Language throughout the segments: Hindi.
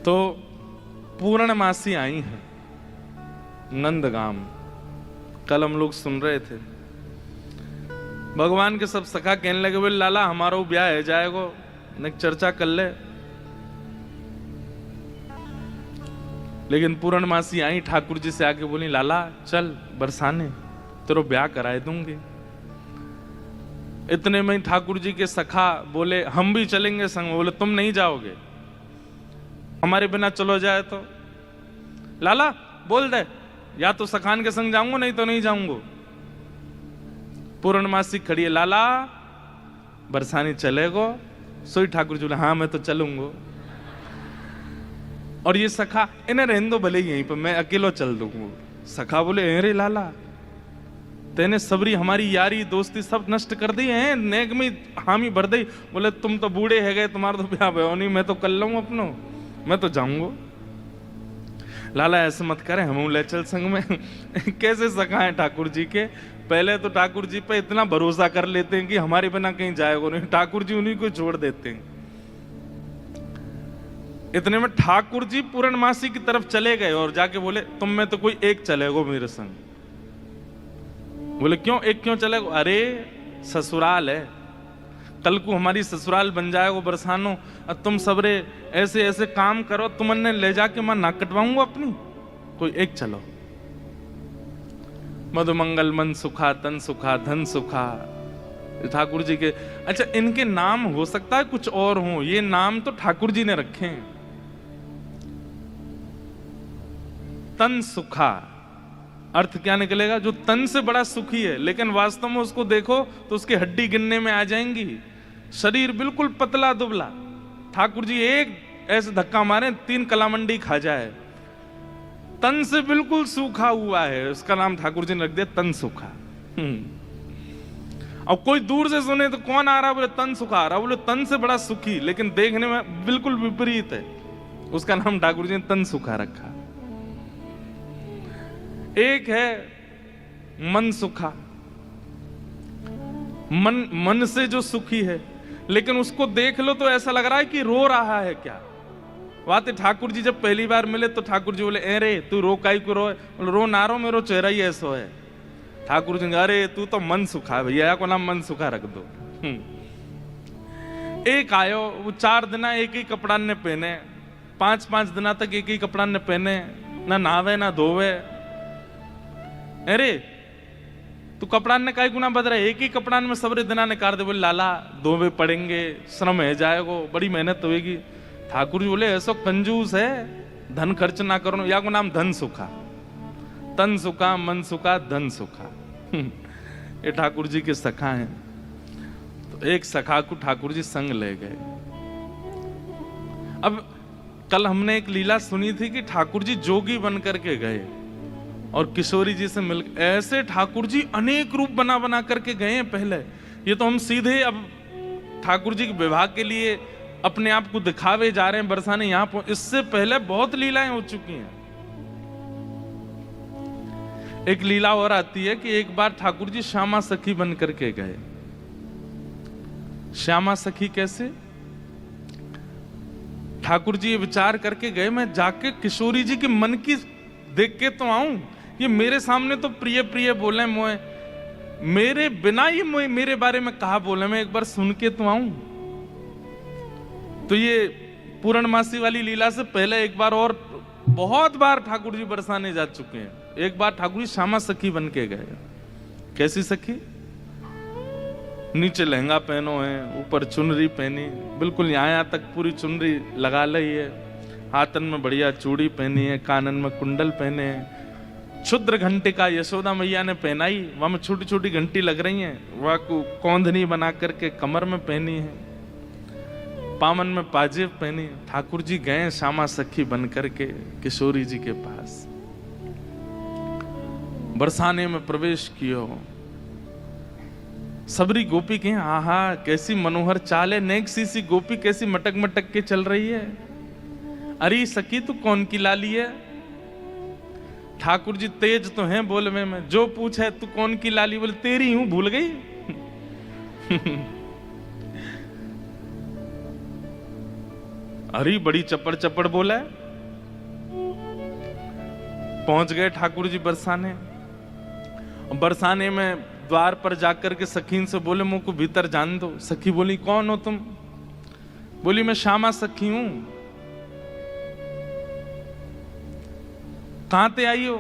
तो पूर्णमासी आई है नंदगाम। कल हम लोग सुन रहे थे, भगवान के सब सखा कहने लगे बोले लाला हमारा ब्याह है जाएगो, न चर्चा कर ले। लेकिन पूर्णमासी आई ठाकुर जी से आके बोली लाला चल बरसाने, तेरो ब्याह कराए दूंगी। इतने में ठाकुर जी के सखा बोले हम भी चलेंगे संग। बोले तुम नहीं जाओगे, हमारे बिना चलो जाए तो। लाला बोल दे या तो सखान के संग जाऊंगा नहीं तो नहीं जाऊंगा। पूर्णमासी खड़ी है, लाला बरसाने चलेगो? सोई ठाकुर जी बोले हाँ मैं तो चलूंगा। और ये सखा इन्हें रहने दो भले यहीं पर, मैं अकेलो चल दूंगा। सखा बोले अरे लाला तेने सबरी हमारी यारी दोस्ती सब नष्ट कर दी है, नेक में हामी भर दी। बोले तुम तो बूढ़े है गए, तुम्हारा तो ब्याह भयो नहीं, मैं तो कर लूँ अपनो, मैं तो जाऊंगा। लाला ऐसे मत करे, हम ले चल संग में। कैसे सखा है ठाकुर जी के, पहले तो ठाकुर जी पे इतना भरोसा कर लेते हैं कि हमारे बिना कहीं जाएगा नहीं, ठाकुर जी उन्हीं को छोड़ देते हैं। इतने में ठाकुर जी पूर्णमासी की तरफ चले गए और जाके बोले तुम में तो कोई एक चलेगो मेरे संग। बोले क्यों एक क्यों चलेगो? अरे ससुराल है, कल को हमारी ससुराल बन जाएगो बरसानो, और तुम सबरे ऐसे ऐसे काम करो, तुमने ले जाके मैं नाक कटवाऊंगा अपनी, कोई एक चलो। मधुमंगल मन सुखा तन सुखा धन सुखा ठाकुर जी के। अच्छा इनके नाम हो सकता है कुछ और हो, ये नाम तो ठाकुर जी ने रखे हैं। तन सुखा अर्थ क्या निकलेगा? जो तन से बड़ा सुखी है, लेकिन वास्तव में उसको देखो तो उसकी हड्डी गिनने में आ जाएंगी, शरीर बिल्कुल पतला दुबला। ठाकुर जी एक ऐसे धक्का मारे 3 कलामंडी खा जाए। तन से बिल्कुल सूखा हुआ है, उसका नाम ठाकुर जी ने रख दिया तन सुखा। और कोई दूर से सुने तो कौन आ रहा, बोले तन सुखा आ रहा, बोले तन से बड़ा सुखी लेकिन देखने में बिल्कुल विपरीत है, उसका नाम ठाकुर जी ने तन सुखा रखा। एक है मन सुखा, मन से जो सुखी है, लेकिन उसको देख लो तो ऐसा लग रहा है कि रो रहा है क्या। वाते ठाकुर जी जब पहली बार मिले तो ठाकुर जी बोले अरे तू रो काई को रो? बोले रो ना रो, मेरो चेहरा ही ऐसा है। ठाकुर जी अरे तू तो मन सुखा है, भैया को नाम मन सुखा रख दो। एक आयो, वो 4 दिन एक ही कपड़ा ने पहने, 5-5 दिन तक एक ही कपड़ा ने पहने, ना नहावे ना धोवे। अरे तू कपड़ा ने काई गुना बदल, एक ही कपड़ा में सबरे दिना ने कार दे। बोले लाला धोवे पड़ेंगे, श्रम है जाएगो, बड़ी मेहनत होगी। ठाकुर जी बोले ऐसा कंजूस है, धन खर्च ना करो, या को नाम धन सुखा। तन सुखा मन सुखा धन सुखा। ये ठाकुर जी के सखा हैं। तो एक सखा को ठाकुर जी संग ले गए। अब कल हमने एक लीला सुनी थी कि ठाकुर जी जोगी बन करके गए और किशोरी जी से मिल, ऐसे ठाकुर जी अनेक रूप बना बना करके गए हैं पहले। ये तो हम सीधे अब ठाकुर जी के विवाह के लिए अपने आप को दिखावे जा रहे हैं बरसाने यहां पर। इससे पहले बहुत लीलाएं हो चुकी हैं। एक लीला और आती है कि एक बार ठाकुर जी श्यामा सखी बन करके गए। श्यामा सखी कैसे? ठाकुर जी ये विचार करके गए मैं जाके किशोरी जी के मन की देख के तो आऊं, ये मेरे सामने तो प्रिय प्रिय बोले मोए, मेरे बिना ही मोए मेरे बारे में कहा बोले, मैं एक बार सुन के तो आऊं। तो ये पूर्णमासी वाली लीला से पहले एक बार और बहुत बार ठाकुर जी बरसाने जा चुके हैं। एक बार ठाकुर जी श्यामा सखी बन के गए। कैसी सखी? नीचे लहंगा पहनो है, ऊपर चुनरी पहनी, बिल्कुल यहाँ तक पूरी चुनरी लगा ली है, हाथन में बढ़िया चूड़ी पहनी है, कानन में कुंडल पहने हैं, क्षुद्र घंटे का यशोदा मैया ने पहनाई, वहां में छोटी छोटी घंटी लग रही हैं, वह कौंधनी बना करके कमर में पहनी है, पामन में पाजेब पहनी। ठाकुर जी गए श्यामा सखी बन करके किशोरी जी के पास, बरसाने में प्रवेश कियो। सबरी गोपी के आहा कैसी मनोहर चाल है, नेक सी गोपी कैसी मटक मटक के चल रही है। अरे सखी तू कौन की लाली है? ठाकुर जी तेज तो हैं बोलवे में, जो पूछे तू कौन की लाली, बोले तेरी हूं, भूल गई। अरे बड़ी चप्पड़ चप्पड़ बोला है। पहुंच गए ठाकुर जी बरसाने। बरसाने में द्वार पर जाकर के सखीन से बोले मुझको भीतर जान दो। सखी बोली कौन हो तुम? बोली मैं श्यामा सखी हूं। कहां ते आई हो?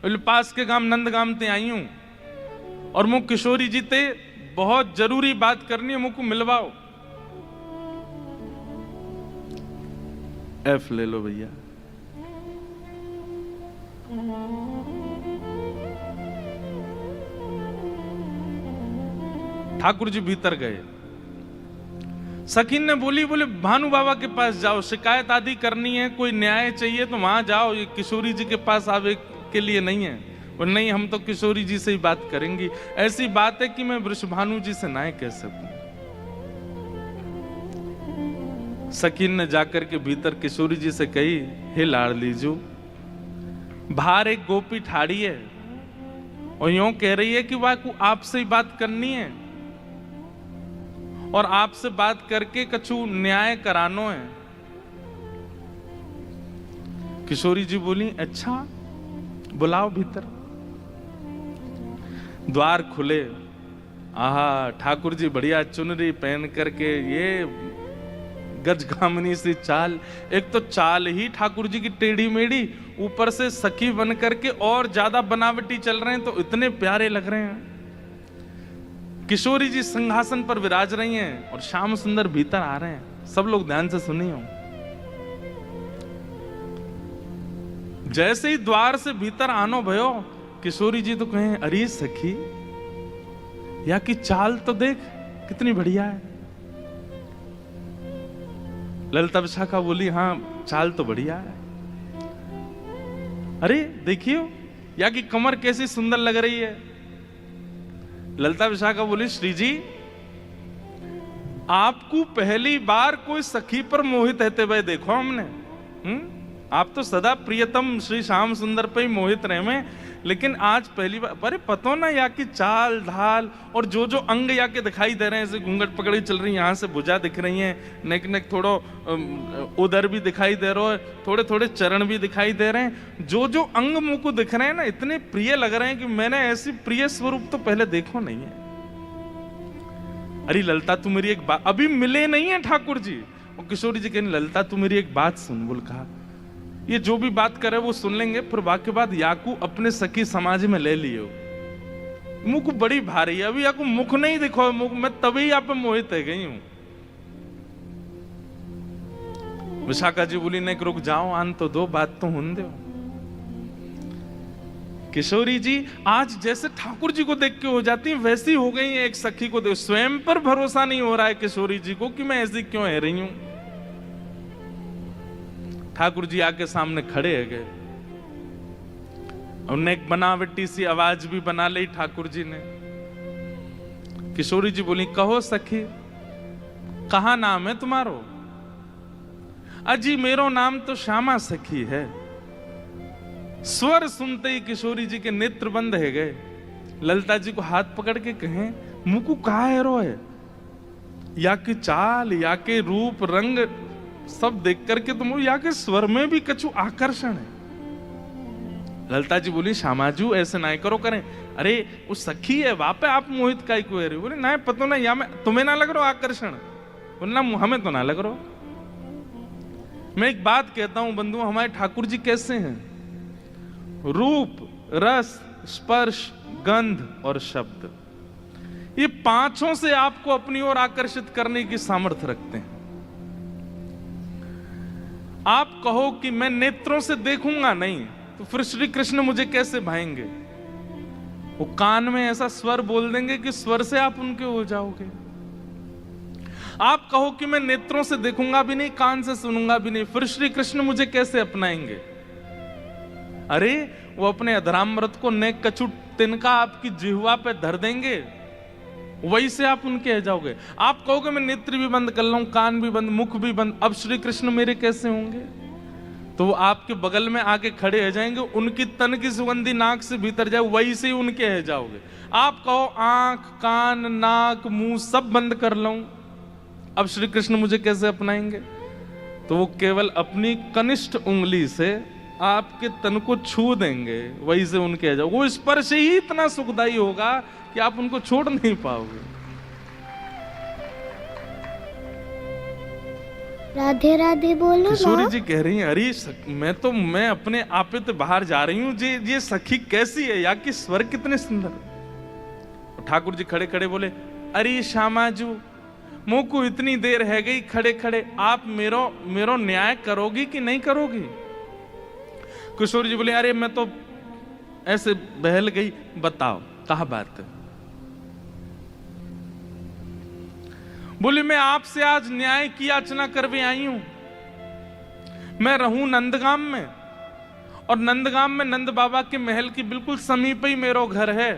बोले पास के गांव नंदगाम ते आई हूं और मुझ किशोरी जी ते बहुत जरूरी बात करनी है, मुझको मिलवाओ। एफ ले लो भैया। ठाकुर जी भीतर गए। सखीन ने बोली बोले भानु बाबा के पास जाओ, शिकायत आदि करनी है, कोई न्याय चाहिए तो वहां जाओ, ये किशोरी जी के पास आवे के लिए नहीं है। और नहीं हम तो किशोरी जी से ही बात करेंगी। ऐसी बात है कि मैं वृषभानु जी से ना कह सकूं। सखीन ने जाकर के भीतर किशोरी जी से कही हे लाडली जो, बाहर एक गोपी ठाड़ी है और यूं कह रही है कि वह को आपसे ही बात करनी है और आपसे बात करके कछु न्याय करानो है। किशोरी जी बोली अच्छा बुलाओ भीतर। द्वार खुले। आहा ठाकुर जी बढ़िया चुनरी पहन करके, ये गजगामिनी सी चाल। एक तो चाल ही ठाकुर जी की टेढ़ी मेढ़ी, ऊपर से सखी बन करके और ज्यादा बनावटी चल रहे हैं तो इतने प्यारे लग रहे हैं। किशोरी जी सिंहासन पर विराज रही हैं और श्याम सुंदर भीतर आ रहे हैं। सब लोग ध्यान से सुनिए। जैसे ही द्वार से भीतर आनो भयो, किशोरी जी तो कहें अरे सखी या की चाल तो देख कितनी बढ़िया है। ललिता विशाखा बोली हाँ चाल तो बढ़िया है। अरे देखियो या की कमर कैसी सुंदर लग रही है। ललिता विशाखा बोली श्री जी आपको पहली बार कोई सखी पर मोहित रहते हुए देखो हमने। आप तो सदा प्रियतम श्री श्याम सुंदर पे ही मोहित रहे में, लेकिन आज पहली बार। अरे पतो ना या की चाल ढाल और जो जो अंग या के दिखाई दे रहे हैं, जैसे घूंघट पकड़ी चल रही है, यहाँ से भुजा दिख रही है, नेक नेक थोड़ो उदर भी दिखाई दे रहा है, थोड़े थोड़े चरण भी दिखाई दे रहे हैं। जो जो अंग मुंह को दिख रहे हैं ना इतने प्रिय लग रहे हैं कि मैंने ऐसी प्रिय स्वरूप तो पहले देखो नहीं है। अरे ललिता तू मेरी एक बात, अभी मिले नहीं है ठाकुर जी। और किशोरी जी कहने ललिता तू मेरी एक बात सुन। बोल कहा ये जो भी बात करे वो सुन लेंगे, फिर वाक्य बाद याकू अपने सखी समाज में ले लियो। मुख बड़ी भारी है, अभी याकू मुख नहीं दिखो मुख, मैं तभी यहाँ पे मोहित है गई हूं। विशाखा जी बोली नहीं रुक जाओ, आन तो दो बात तो हुन दो। किशोरी जी आज जैसे ठाकुर जी को देख के हो जाती है वैसी हो गई है एक सखी को देख। स्वयं पर भरोसा नहीं हो रहा है किशोरी जी को कि मैं ऐसी क्यों है रही हूं। ठाकुर जी आके सामने खड़े है गए। उन्हें एक बनावटी सी आवाज भी बना ली ठाकुर जी ने। किशोरी जी बोली कहो सखी कहा नाम है तुम्हारो? अजी मेरो नाम तो श्यामा सखी है। स्वर सुनते ही किशोरी जी के नेत्र बंद है गए। ललिता जी को हाथ पकड़ के कहें मुकु कहा है रो है, या कि चाल या के रूप रंग सब देख करके तुम या के स्वर में भी कछु आकर्षण है। ललिता जी बोली श्यामाजू ऐसे ना करो करें। अरे वो सखी है वहां पे आप मोहित का को है। बोले ना पतो ना या मैं तुम्हें ना लग रहा आकर्षण। बोलना हमें तो ना लग रहा। मैं एक बात कहता हूं बंधु, हमारे ठाकुर जी कैसे हैं? रूप रस स्पर्श गंध और शब्द, ये पांचों से आपको अपनी ओर आकर्षित करने की सामर्थ्य रखते हैं। आप कहो कि मैं नेत्रों से देखूंगा नहीं तो फिर श्री कृष्ण मुझे कैसे भाएंगे? वो कान में ऐसा स्वर बोल देंगे कि स्वर से आप उनके हो जाओगे। आप कहो कि मैं नेत्रों से देखूंगा भी नहीं कान से सुनूंगा भी नहीं, फिर श्री कृष्ण मुझे कैसे अपनाएंगे? अरे वो अपने अधरामृत को नेक कछु तिनका आपकी जिह्वा पे धर देंगे, वही से आप उनके हो जाओगे। आप कहोगे मैं नेत्र भी बंद कर लूं, कान भी बंद, मुख भी बंद, अब श्री कृष्ण मेरे कैसे होंगे? तो वो आपके बगल में आके खड़े हो जाएंगे, उनकी तन की सुगंधी नाक से भीतर जाए वही से उनके हो जाओगे। आप कहो आंख कान नाक मुंह सब बंद कर लूं, अब श्री कृष्ण मुझे कैसे अपनाएंगे? तो वो केवल अपनी कनिष्ठ उंगली से आपके तन को छू देंगे, वही से उनके आ जाओ। वो स्पर्श ही इतना सुखदायी होगा कि आप उनको छोड़ नहीं पाओगे। राधे राधे बोलो। किशोरी जी कह रही हैं, अरे मैं अपने आप पे तो बाहर जा रही हूँ, ये सखी कैसी है, या कि स्वर कितने सुंदर। ठाकुर जी खड़े खड़े बोले, अरे श्यामाजू मुंह को इतनी देर है गई खड़े खड़े, आप मेरो न्याय करोगी कि नहीं करोगी। किशोरी जी बोले, अरे मैं तो ऐसे बहल गई, बताओ कहा बात है। बोली, मैं आपसे आज न्याय की याचना करवे आई हूं। मैं रहूं नंदगाम में, और नंदगाम में नंद बाबा के महल की बिल्कुल समीप ही मेरो घर है।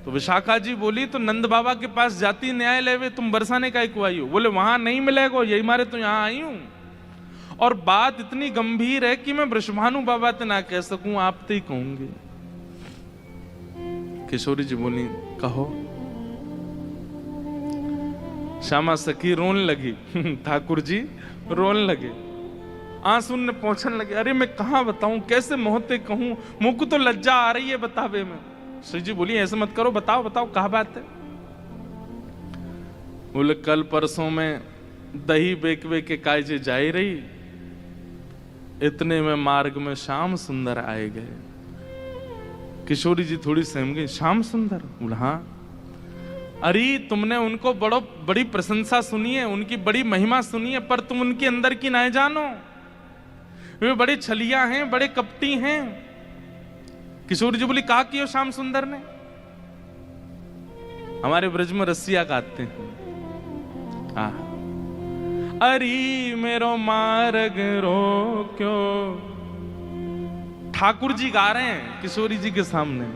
तो विशाखा जी बोली, तो नंद बाबा के पास जाती न्याय लेवे, तुम बरसाने का को आई हो। बोले, वहां नहीं मिलेगा, यही मारे तो यहां आई हूं। और बात इतनी गंभीर है कि मैं वृषभानु बाबा ते ना कह सकूं, आप ते ही कहूंगी। किशोरी जी बोली, कहो। श्यामा सखी रोन लगी, ठाकुर जी रोन लगे, आंसू ने पहुंचने लगे। अरे मैं कहां बताऊं, कैसे मोहते कहूं, मुंह को तो लज्जा आ रही है बतावे में। श्री जी बोली, ऐसे मत करो, बताओ बताओ कहा बात है। बोले, कल परसों में दही बेकवे के कायजे जाई रही, इतने में मार्ग में श्याम सुंदर आए गए। किशोरी जी थोड़ी सहम गई, श्याम सुंदर? बोला, हाँ। अरे तुमने उनको बड़ी प्रशंसा सुनी है, उनकी बड़ी महिमा सुनी है, पर तुम उनके अंदर की ना जानो। वे बड़े छलिया हैं, बड़े कपटी हैं। किशोरी जी बोली, कहा कियो श्याम सुंदर ने? हमारे ब्रज में रसिया गाते हैं, अरे मेरो मार्ग रोक्यो। ठाकुर जी गा रहे हैं किशोरी जी के सामने,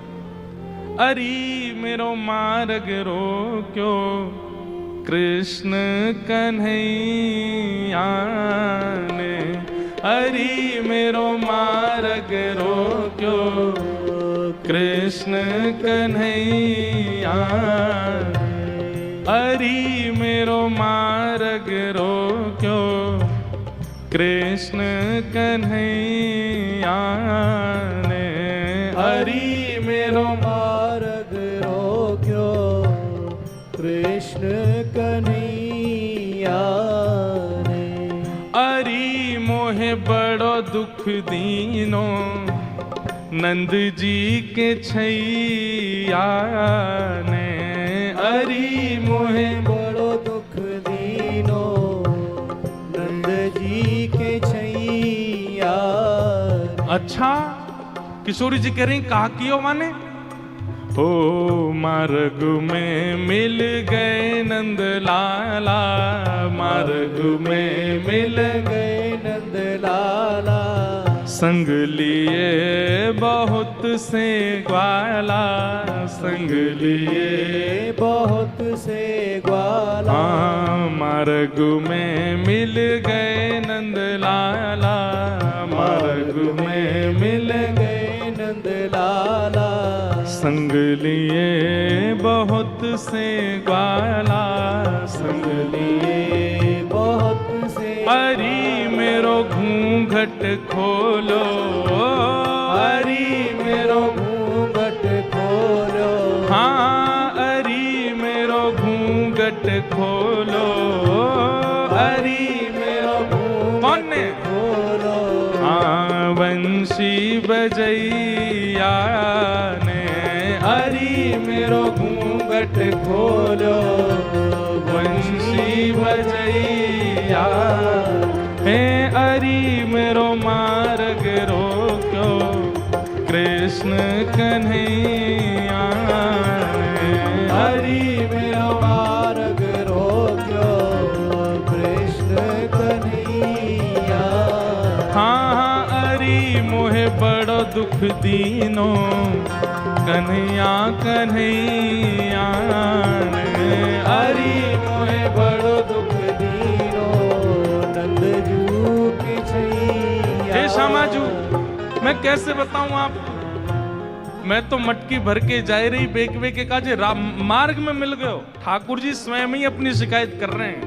अरे मेरो मार्ग रोक्यो कृष्ण कन्हैया ने। अरे मेरो मार्ग रोक्यो कृष्ण कन्हैया। अरे मेरो मार्ग रोक्यो कृष्ण कन्हैया ने। अरे मेरो मार्ग रोक्यो कृष्ण कन्हैया ने। अरे मोहे बड़ो दुख दीनो नंद जी के छैया ने। अरे मोहे बड़ो दुख दीनो नंद जी के छैया। अच्छा, किशोरी जी कह रही, कहा कियो माने? हो मार्ग में मिल गए नंद लाला, मार्ग में मिल गए नंद लाला। संग लिए बहुत से ग्वाला, संग लिए बहुत से ग्वाला। हाँ, मार्ग में मिल गए नंद लाला, मार्ग में मिल गए नंद लाला। संग लिए बहुत से ग्वाला, संग लिए बहुत से। अरे मेरो घूंघट खोलो, अरे मेरो घूंघट खोलो। हाँ, अरे मेरो घूंघट खोलो। अरे मेरो घूंघट खोलो। हाँ, वंशी बजैया ने। अरे मेरो घूंघट खोलो, वंशी बजैया हे। अरे मेरो मार्ग रोक्यो कृष्ण कन्हैया ने। अरे मेरो मार्ग रोक्यो कृष्ण कन्हैया। हाँ हाँ, अरे मोहे बड़ो दुख दीनो कन्हैया कन्हैया ने। अरे मोहे बड़ो दुख दीनो नंद जू के छैया। हे श्यामाजू, मैं कैसे बताऊं आपको, मैं तो मटकी भर के जा रही बेकवे के काजे मार्ग में मिल गए। ठाकुर जी स्वयं ही अपनी शिकायत कर रहे हैं,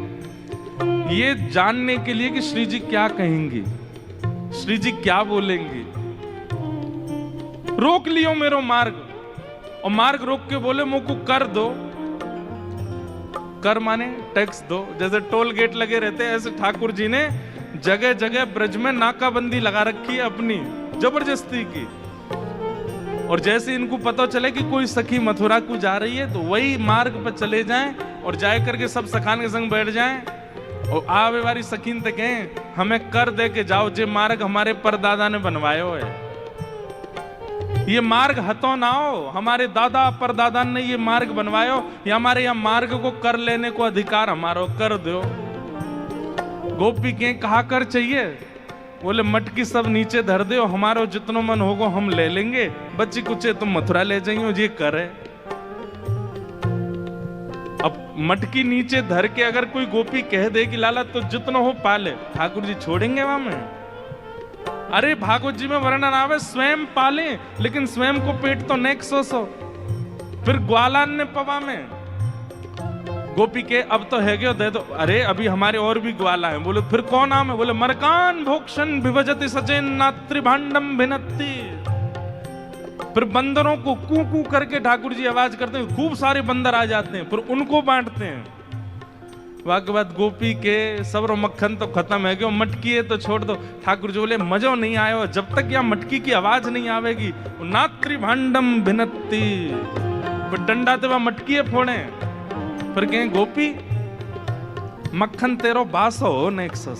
ये जानने के लिए कि श्री जी क्या कहेंगे, श्री जी क्या बोलेंगे। रोक लियो मेरो मार्ग, और मार्ग रोक के बोले मुझको कर दो। कर माने टैक्स दो। जैसे टोल गेट लगे रहते हैं, ऐसे ठाकुर जी ने जगह जगह ब्रज में नाकाबंदी लगा रखी है अपनी जबरदस्ती की। और जैसे इनको पता चले कि कोई सखी मथुरा को जा रही है, तो वही मार्ग पर चले जाएं और जाए करके सब सखान के संग बैठ जाएं और आवे वाली सखीन तक कहें हमें कर दे के जाओ, जे मार्ग हमारे परदादा ने बनवायो है। ये मार्ग हतो ना हो, हमारे दादा परदादा ने ये मार्ग बनवायो, या हमारे यहाँ मार्ग को कर लेने को अधिकार हमारो, कर दो। गोपी के कहा कर चाहिए, बोले मटकी सब नीचे धर दो, हमारो जितनो मन होगो हम ले लेंगे, बच्ची कुचे तुम मथुरा ले जाइयो, ये करे। अब मटकी नीचे धर के अगर कोई गोपी कह दे कि लाला तो जितनो हो पाले, ठाकुर जी छोड़ेंगे वहां में? अरे भागवत जी में वर्णन आवे स्वयं पाले, लेकिन स्वयं को पेट तो नेक सो। फिर ग्वालान ने पवा में गोपी के अब तो है गयो दे दो। अरे अभी हमारे और भी ग्वाला हैं। बोले फिर कौन नाम है? बोले मरकान भोक्षण विभजति सचेन नात्री भांडम भिनत्ति। फिर बंदरों को कू कू करके ठाकुर जी आवाज करते हैं, खूब सारे बंदर आ जाते हैं, फिर उनको बांटते हैं। वाके बाद गोपी के सबरो मक्खन तो खत्म है, क्यों मटकी है तो छोड़ दो। ठाकुर जी बोले मजो नहीं आयो, जब तक यहाँ मटकी की आवाज नहीं आवेगी नात्री भांडम भिनत्ति। फिर डंडा ते वह मटकी है फोड़े। फिर कहें गोपी मक्खन तेरो बासो हो नेक सो,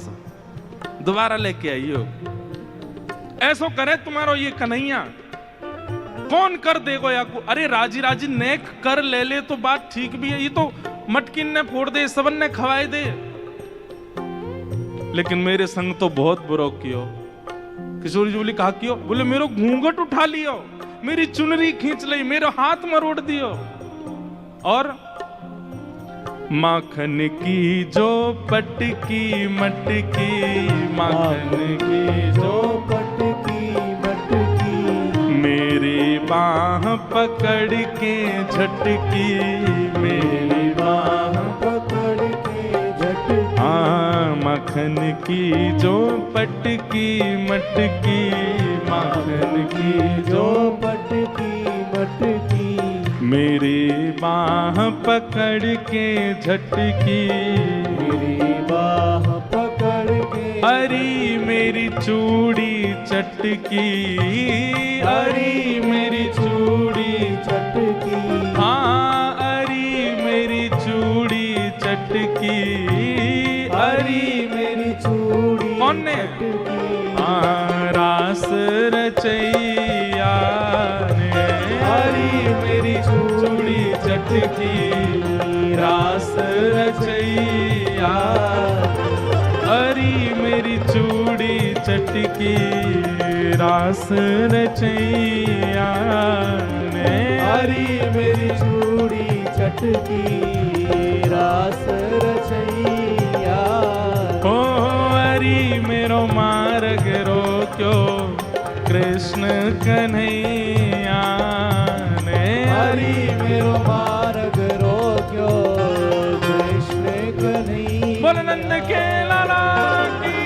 दोबारा लेके आइयो। ऐसो करे तुम्हारो ये कन्हैया, कौन कर देगो या को? अरे राजी राजी नेक कर ले ले तो बात ठीक भी है, ये तो मटकिन ने फोड़ दे, सबन ने खवाए दे, लेकिन मेरे संग तो बहुत बुरा कियो। किशोर जी बोली कहा कियो? बोले मेरो घूंघट उठा लियो, मेरी चुनरी खींच ली, मेरे हाथ मरोड़ दियो, और माखन की जो पटकी मटकी, माखन की जो पटकी मटकी, मेरी बाह पकड़ के झटकी, मेरी बाह पकड़ के झटकी। माखन की जो पटकी मटकी, माखन की जो पटकी मटकी, मेरी बाह पकड़ के झटकी, मेरी बाह पकड़ के। अरी मेरी चूड़ी चटकी, अरी मेरी चूड़ी चटकी, हाँ अरी मेरी चूड़ी चटकी, अरी मेरी चूड़ी कौन ने? रास रचैया ने, हरी मेरी चूड़ी चटकी, रास रचैया, अरी मेरी चूड़ी चटकी, रास रचैया ने, हरी मेरी चूड़ी चटकी, रास रचैया। ओ अरी मेरो मार्ग रोक्यो कृष्ण कन्हैया ने, हरी मेरो मार्ग रोक्यो कृष्ण कन्हैया। बोल नंद के लाला की।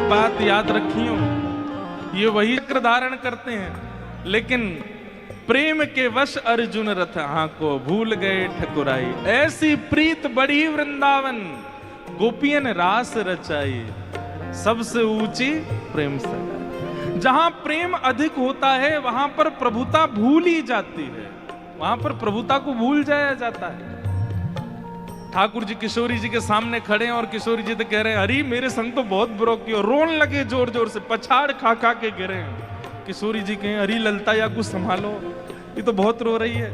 बात याद रखियो, ये वही चक्र धारण करते हैं, लेकिन प्रेम के वश अर्जुन रथ को भूल गए ठकुराई। ऐसी प्रीत बढ़ी वृंदावन, गोपियन रास रचाई, सबसे ऊंची प्रेम सगाई। जहां प्रेम अधिक होता है वहां पर प्रभुता भूल ही जाती है, वहां पर प्रभुता को भूल जाया जाता है। ठाकुर जी किशोरी जी के सामने खड़े हैं और किशोरी जी तो कह रहे हैं अरे मेरे संग तो बहुत बुरा किया, रोन लगे जोर जोर से, पछाड़ खा खा के गिरे हैं। किशोरी जी कहें अरे ललता या कुछ संभालो, ये तो बहुत रो रही है।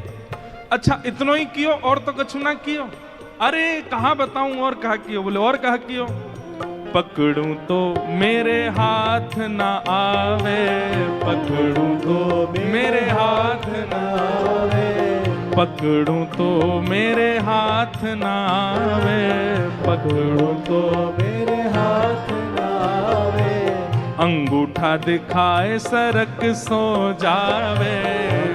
अच्छा इतनो ही कियो और तो कछु ना कियो? अरे कहाँ बताऊं और कहा कियो? बोले और कहा कियो? पकड़ूं तो मेरे हाथ ना आवे, पकड़ूं तो मेरे हाथ ना आवे, पकड़ूं तो मेरे हाथ ना आवे, पकड़ूं तो मेरे हाथ ना आवे, अंगूठा दिखाए सरक सो जावे,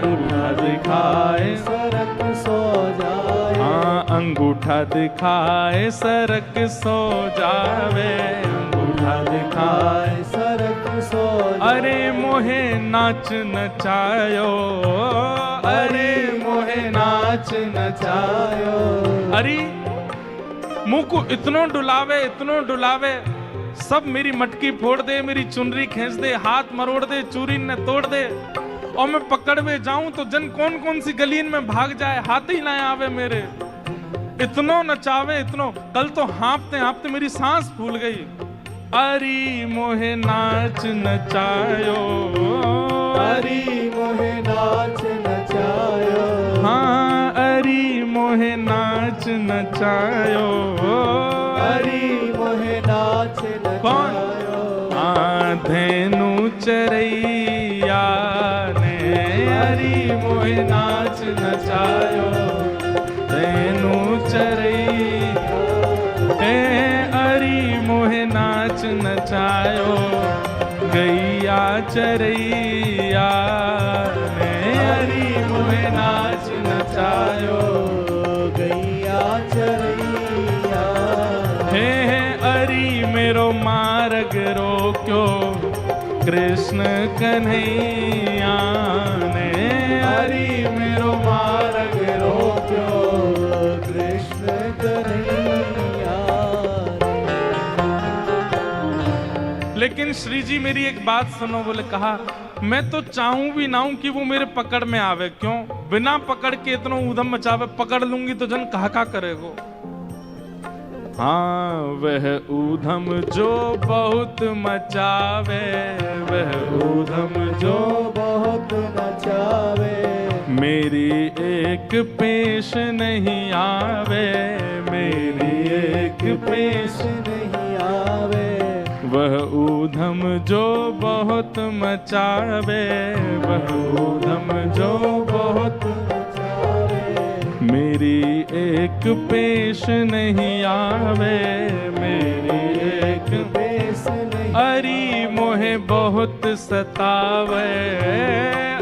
अंगूठा दिखाए सरक सो जाए, हाँ अंगूठा दिखाए सरक सो जावे, अंगूठा दिखाए सरक सो जावे। अरे मोहे नाच नचायो, अरे मोहे नाच नचायो। अरे मुंह को इतनो डुलावे, इतनो डुलावे, सब मेरी मटकी फोड़ दे, मेरी चुनरी खींच दे, हाथ मरोड़ दे, चूरी न तोड़ दे, और मैं पकड़ में जाऊं तो जन कौन कौन सी गलीन में भाग जाए, हाथ ही ना आवे मेरे। इतनो नचावे इतनो, कल तो हाँफते हाँफते मेरी सांस फूल गई। अरे मोहे नाच नचायो, अरे मोहे नाच नचायो, हाँ अरे मोहे नाच नचायो, अरे मोहे नाच नचायो। हाँ धेनु चरैया ने अरे मोहे नाच नचायो, धेनु चरैया अरे मोहे नाच नचायो, गैया चरैया ने अरे मोहे नाच नचायो, गैया चरैया हे अरे मेरो मार्ग रोक्यो, कृष्ण कन्हैया ने अरे मेरो मार्ग रोक्यो, कृष्ण कन्हैया। लेकिन श्री जी मेरी एक बात सुनो, बोले कहा मैं तो चाहूं भी ना हूं कि वो मेरे पकड़ में आवे, क्यों बिना पकड़ के इतना ऊधम मचावे, पकड़ लूंगी तो जन कहा करेगो। हाँ वह ऊधम जो बहुत मचावे, वह ऊधम जो बहुत मचावे, मेरी एक पेश नहीं आवे, मेरी एक पेश नहीं आवे, वह ऊधम जो बहुत मचावे, वह ऊधम जो बहुत मेरी एक पेश नहीं आवे, मेरी एक पेश नहीं। अरे मोहे बहुत सतावे,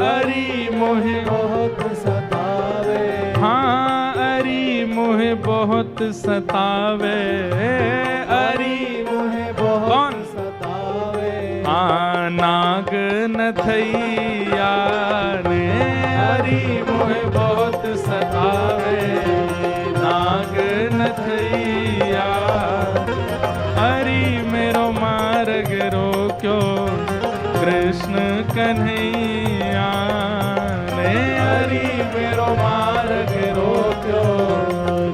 अरे मोहे बहुत सतावे, हाँ अरे मोहे बहुत सतावे, अरे मोहे बहुत सतावे। हाँ नाग नथैया ने अरे मोहे बहुत सतावे, नाग नथैया अरे मेरो मार्ग रोक्यो, कृष्ण कन्हैया ने अरे मेरो मार्ग रोक्यो,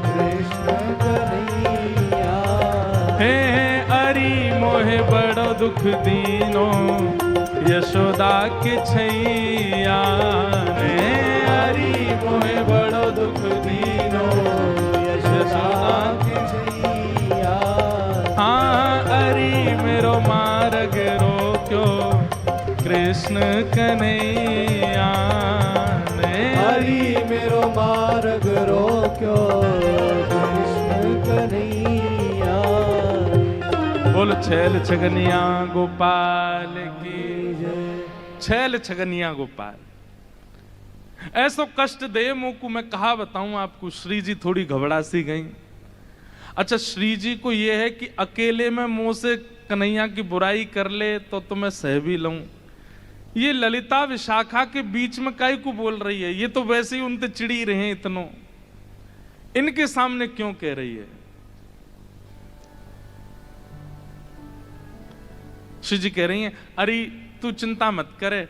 कृष्ण कन्हैया हे अरे मोहे बड़ो दुख दीनो, यशोदा के छैया ने अरे मोहे बड़ो दुख दीनो, यशोदा के छैया। हाँ अरे मेरो मार्ग रोक्यो, कृष्ण कन्हैया ने अरे मेरो मार्ग रोक्यो, कृष्ण कन्हैया। बोल छैल छगनिया गोपाल की जय, छैल छगनिया गोपाल। ऐसो कष्ट दे मुंह को मैं कहा बताऊं आपको। श्री जी थोड़ी घबरा सी गई। अच्छा श्री जी को यह है कि अकेले में मुंह से कन्हैया की बुराई कर ले तो मैं सह भी लूं, ये ललिता विशाखा के बीच में काहे को बोल रही है, ये तो वैसे ही उनसे चिड़ी रहे इतनो, इनके सामने क्यों कह रही है। श्री जी कह रही हैं अरे तू चिंता मत करे।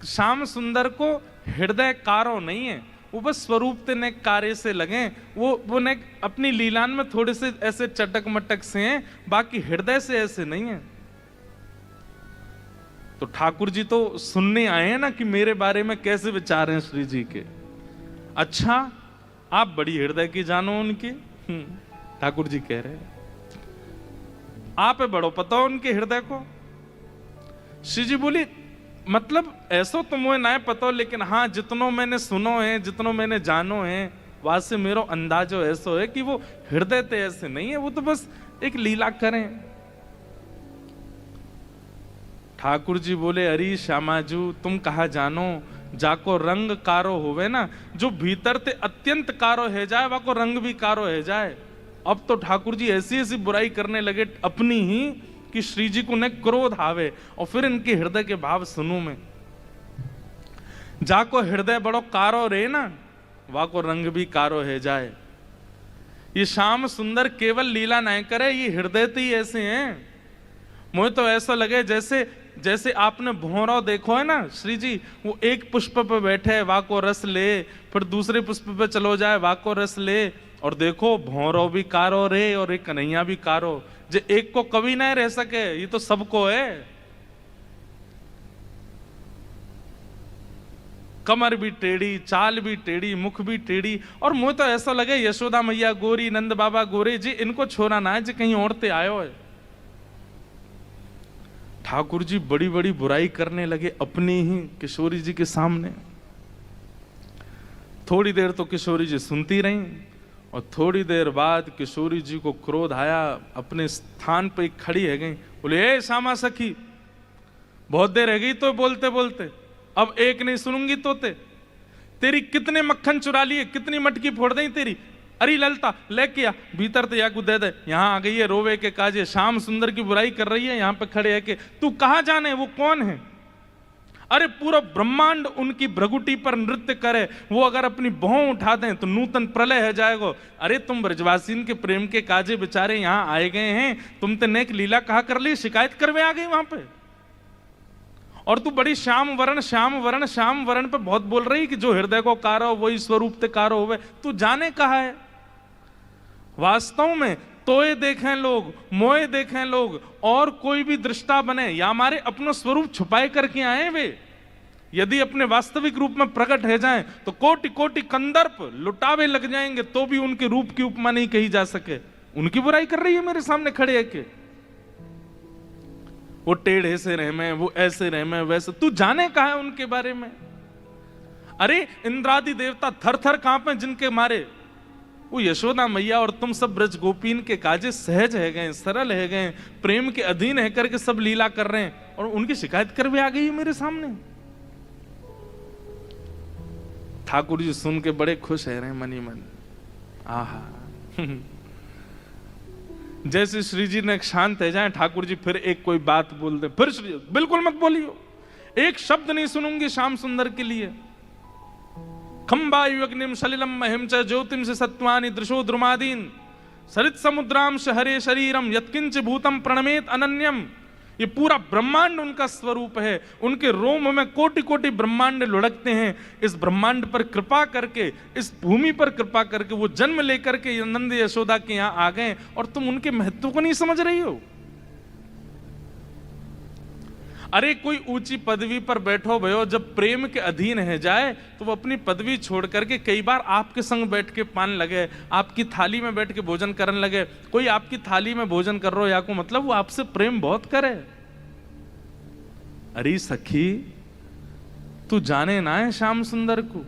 श्याम सुंदर को हृदय कारो नहीं है, वो बस स्वरूप ते ने कार्य से लगे, वो ने अपनी लीलान में थोड़े से ऐसे चटक मटक से हैं, बाकी हृदय से ऐसे नहीं है। तो ठाकुर जी तो सुनने आए हैं ना कि मेरे बारे में कैसे विचार हैं श्री जी के। अच्छा, आप बड़ी हृदय की जानो उनकी। ठाकुर जी कह रहे हैं आप बड़ो पता हो उनके हृदय को। श्री जी बोली मतलब ऐसो तो मुझे ना पता हो, लेकिन हाँ जितनो मैंने सुनो है, जितनो मैंने जानो है, वहां से मेरो अंदाजो ऐसो है कि वो हृदय ते ऐसे नहीं है, वो तो बस एक लीला करें। ठाकुर जी बोले अरे श्यामाजू तुम कहा जानो, जाको रंग कारो होवे ना, जो भीतर ते अत्यंत कारो है जाए वाको रंग भी कारो है जाए। अब तो ठाकुर जी ऐसी ऐसी बुराई करने लगे अपनी ही कि श्री जी को न क्रोध आवे, और फिर इनके हृदय के भाव सुनूं मैं। जाको हृदय बड़ो कारो रे ना, वाको रंग भी कारो है जाए। ये श्याम सुंदर केवल लीला नहीं करे, ये हृदय तो ही ऐसे हैं। मुझे तो ऐसा लगे जैसे आपने भौरा देखो है ना श्री जी, वो एक पुष्प पे बैठे वाको रस ले, फिर दूसरे पुष्प पे चलो जाए वाको रस ले, और देखो भौरो भी कारो रे और एक कन्हैया भी कारो। जो एक को कभी नहीं रह सके, ये तो सबको है। कमर भी टेढ़ी, चाल भी टेढ़ी, मुख भी टेढ़ी, और मुझे तो ऐसा लगे यशोदा मैया गोरी, नंद बाबा गोरे जी, इनको छोड़ा ना है जी कहीं औरतें आयो है। ठाकुर जी बड़ी बड़ी बुराई करने लगे अपनी ही किशोरी जी के सामने। थोड़ी देर तो किशोरी जी सुनती रहीं, और थोड़ी देर बाद किशोरी जी को क्रोध आया, अपने स्थान पे खड़ी है गई, बोले ए श्यामा सखी, बहुत देर है गई तो बोलते बोलते, अब एक नहीं सुनूंगी तो तेरी कितने मक्खन चुरा लिए, कितनी मटकी फोड़ दें तेरी। अरे ललता लेके आ भीतर तो याकू दे दे, यहाँ आ गई है रोवे के काजे, श्याम सुंदर की बुराई कर रही है, यहाँ पे खड़े है के तू कहाँ जाने वो कौन है। अरे पूरा ब्रह्मांड उनकी भ्रगुटी पर नृत्य करे, वो अगर अपनी भौं उठा दें तो नूतन प्रलय है जाएगा। अरे तुम ब्रजवासीन के प्रेम के काजे बेचारे यहाँ आए गए हैं, तुम तो नेक लीला कहा कर ली, शिकायत करवे आ गई वहां पे, और तू बड़ी श्याम वरण श्याम वरण श्याम वरण पे बहुत बोल रही कि जो हृदय को कारो वही स्वरूप ते कारो होवे। तू जाने कहा है वास्तव में तोए देखें लोग, मोए देखें लोग, और कोई भी दृष्टा बने या हमारे अपना स्वरूप छुपाए करके आए वे, यदि अपने वास्तविक रूप में प्रकट हो जाएं तो कोटि कोटि कंदर्प लुटावे लग जाएंगे, तो भी उनके रूप की उपमा नहीं कही जा सके। उनकी बुराई कर रही है मेरे सामने खड़े है के वो टेढ़े से रह में, वो ऐसे रह में, वैसे। तू जाने कहा है उनके बारे में। अरे इंद्रादि देवता थर थर कांपे जिनके मारे, वो यशोदा मैया और तुम सब ब्रज गोपीन के काजे सहज है गए, सरल है गए, प्रेम के अधीन है करके सब लीला कर रहे हैं, और उनकी शिकायत कर भी आ गई मेरे सामने। ठाकुर जी सुन के बड़े खुश है रहे मनी मन। आहा जैसे श्री जी ने शांत है जाए, ठाकुर जी फिर एक कोई बात बोल दे, फिर श्री बिल्कुल मत बोलियो, एक शब्द नहीं सुनूंगी श्याम सुंदर के लिए। खंबायु अग्निम सलिलम महिम च ज्योतिम से सत्वानि दृशो द्रुमादीन सरित समुद्राम हरे शरीरम यत्किंच भूतम प्रणमेत अनन्यम। ये पूरा ब्रह्मांड उनका स्वरूप है, उनके रोम में कोटि कोटि ब्रह्मांड लुढ़कते हैं। इस ब्रह्मांड पर कृपा करके, इस भूमि पर कृपा करके वो जन्म लेकर के नंद यशोदा के यहाँ आ गए, और तुम उनके महत्व को नहीं समझ रही हो। अरे कोई ऊंची पदवी पर बैठो भयो, जब प्रेम के अधीन है जाए तो वो अपनी पदवी छोड़ करके कई बार आपके संग बैठ के पान लगे, आपकी थाली में बैठ के भोजन करने लगे। कोई आपकी थाली में भोजन कर रहा हो या को मतलब वो आपसे प्रेम बहुत करे। अरे सखी तू जाने ना है श्याम सुंदर को,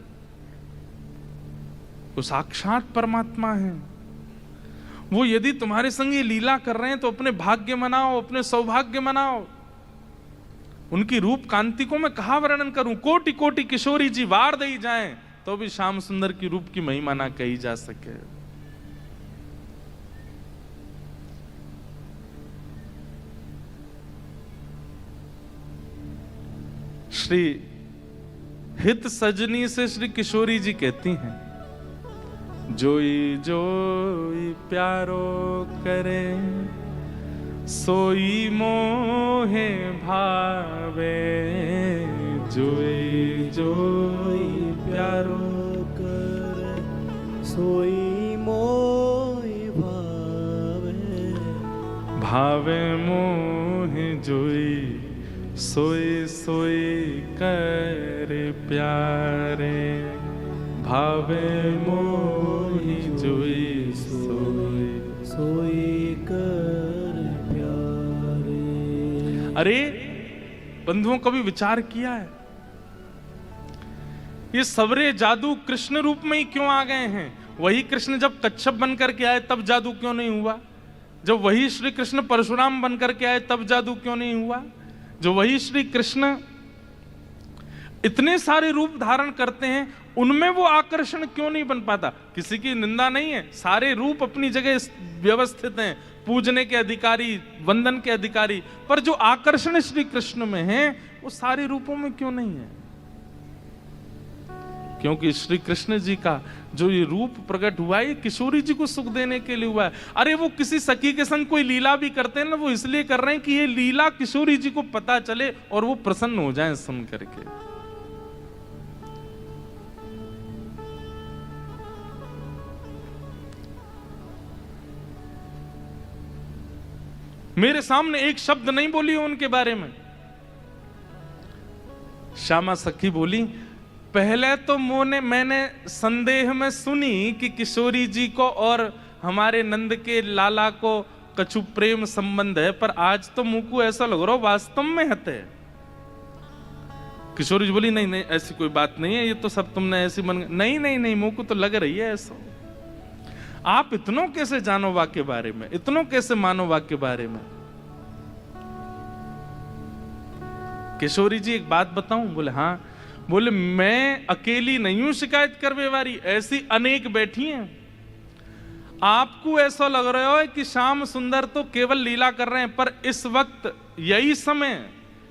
वो साक्षात परमात्मा है। वो यदि तुम्हारे संग ये लीला कर रहे हैं तो अपने भाग्य मनाओ, अपने सौभाग्य मनाओ। उनकी रूप कांति को मैं कहा वर्णन करूं, कोटि कोटि किशोरी जी वार दे जाएं तो भी श्याम सुंदर की रूप की महिमा ना कही जा सके। श्री हित सजनी से श्री किशोरी जी कहती हैं, जोई जोई प्यारो करे सोई मोहे भावे, जोई जोई प्यारो करे सोई मोहि भावे, भावे मोहे जोई, सोई सोई कर प्यारे, भावे मोहि जोई, सोई सोई कर प्यारे। अरे बंधुओं, कभी विचार किया है ये सवरे जादू कृष्ण रूप में ही क्यों आ गए हैं? वही कृष्ण जब कच्छप बनकर के आए तब जादू क्यों नहीं हुआ? जब वही श्री कृष्ण परशुराम बनकर के आए तब जादू क्यों नहीं हुआ? जो वही श्री कृष्ण इतने सारे रूप धारण करते हैं, उनमें वो आकर्षण क्यों नहीं बन पाता? किसी की निंदा नहीं है, सारे रूप अपनी जगह व्यवस्थित हैं, पूजने के अधिकारी, वंदन के अधिकारी, पर जो आकर्षण श्री कृष्ण में है वो सारे रूपों में क्यों नहीं है? क्योंकि श्री कृष्ण जी का जो ये रूप प्रकट हुआ है, ये किशोरी जी को सुख देने के लिए हुआ है। अरे वो किसी सखी के संग कोई लीला भी करते हैं ना, वो इसलिए कर रहे हैं कि ये लीला किशोरी जी को पता चले और वो प्रसन्न हो जाएं सुन करके। मेरे सामने एक शब्द नहीं बोली उनके बारे में। श्यामा सखी बोली, पहले तो मैंने संदेह में सुनी कि किशोरी जी को और हमारे नंद के लाला को कछु प्रेम संबंध है, पर आज तो मुंह को ऐसा लग रहा हो वास्तव में हते। किशोरी जी बोली, नहीं नहीं ऐसी कोई बात नहीं है, ये तो सब तुमने ऐसी मन, नहीं नहीं नहीं मुंह को तो लग रही है ऐसा। आप इतनों कैसे जानो वाक्य बारे में, इतनों कैसे मानो वाक्य बारे में? किशोरी जी एक बात बताऊं? बोले हाँ। बोले मैं अकेली नहीं हूं शिकायत करवे वाली, ऐसी अनेक बैठी हैं। आपको ऐसा लग रहा है कि श्याम सुंदर तो केवल लीला कर रहे हैं, पर इस वक्त यही समय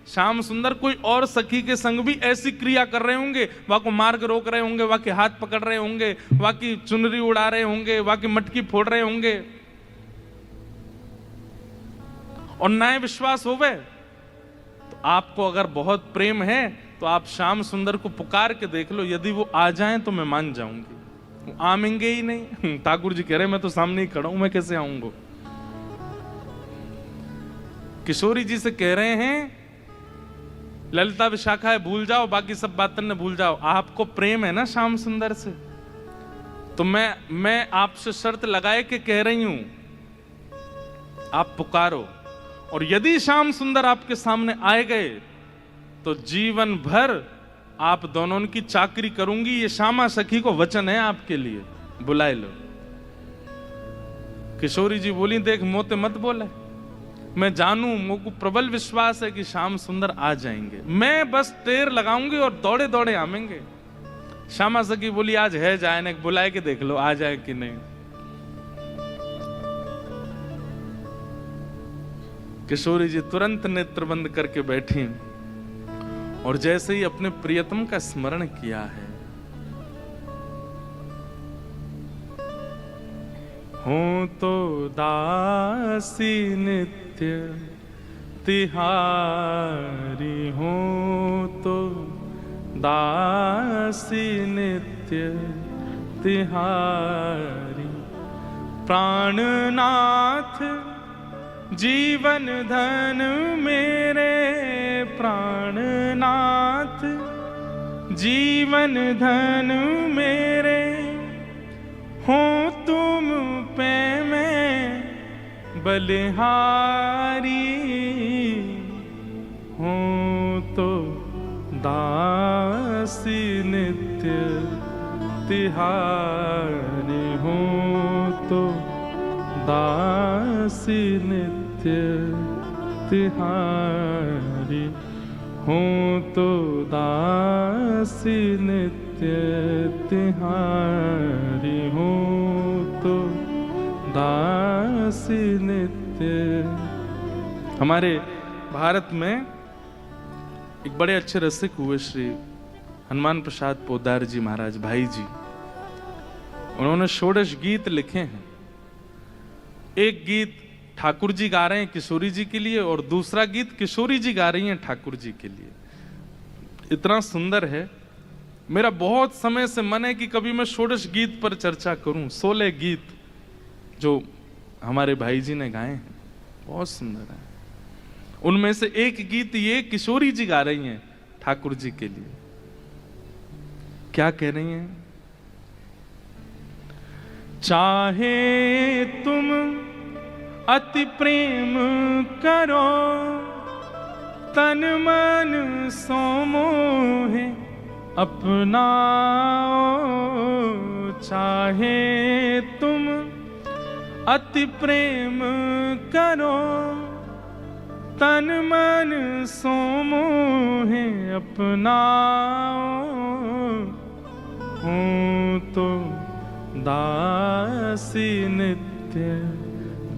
श्याम सुंदर कोई और सखी के संग भी ऐसी क्रिया कर रहे होंगे। वहां को मार्ग रोक रहे होंगे, वहां के हाथ पकड़ रहे होंगे, वहां की चुनरी उड़ा रहे होंगे, वहां की मटकी फोड़ रहे होंगे। और नए विश्वास होवे तो आपको अगर बहुत प्रेम है तो आप श्याम सुंदर को पुकार के देख लो, यदि वो आ जाएं तो मैं मान जाऊंगी। वो आमेंगे ही नहीं। ठाकुर जी कह रहे मैं तो सामने ही खड़ा हूं, मैं कैसे आऊंगा? किशोरी जी से कह रहे हैं ललिता विशाखा है भूल जाओ, बाकी सब बातें न भूल जाओ। आपको प्रेम है ना श्याम सुंदर से, तो मैं आपसे शर्त लगाए के कह रही हूं, आप पुकारो। और यदि श्याम सुंदर आपके सामने आए गए तो जीवन भर आप दोनों की चाकरी करूंगी। ये श्यामा सखी को वचन है आपके लिए, बुलाए लो। किशोरी जी बोली, देख मोते मत बोले, मैं जानू, मुझको प्रबल विश्वास है कि श्याम सुंदर आ जाएंगे। मैं बस टेर लगाऊंगी और दौड़े दौड़े आवेंगे। श्यामा सखी बोली, आज है जाए ने, बुलाए के देख लो आ जाए कि नहीं। किशोरी जी तुरंत नेत्र बंद करके बैठी और जैसे ही अपने प्रियतम का स्मरण किया है, हो तो दासी नित्य तिहारी, हो तो दासी नित्य तिहारी, प्राणनाथ जीवन धन मेरे, प्राणनाथ जीवन धन मेरे, हो तुम पे मैं बलिहारी, हो तो दासी नित्य तिहारी, हो तो दासी नित्य तिहारी, हो तो दासी नित्य तिहारी, हो तो दासी नित्य। हमारे भारत में एक बड़े अच्छे रसिक हुए श्री हनुमान प्रसाद पोद्दार जी महाराज भाई जी। उन्होंने षोडश गीत लिखे हैं। एक गीत ठाकुर जी गा रहे हैं किशोरी जी के लिए और दूसरा गीत किशोरी जी गा रही हैं ठाकुर जी के लिए। इतना सुंदर है। मेरा बहुत समय से मन है कि कभी मैं षोडश गीत पर चर्चा करूं। 16 गीत जो हमारे भाई जी ने गाए हैं बहुत सुंदर है। उनमें से एक गीत ये किशोरी जी गा रही हैं ठाकुर जी के लिए। क्या कह रही हैं? चाहे तुम अति प्रेम करो, तन मन सो मोहे अपनाओ। चाहे तुम अति प्रेम करो, तन मन सो मोहे अपनाओ। हूँ तो दासी नित्य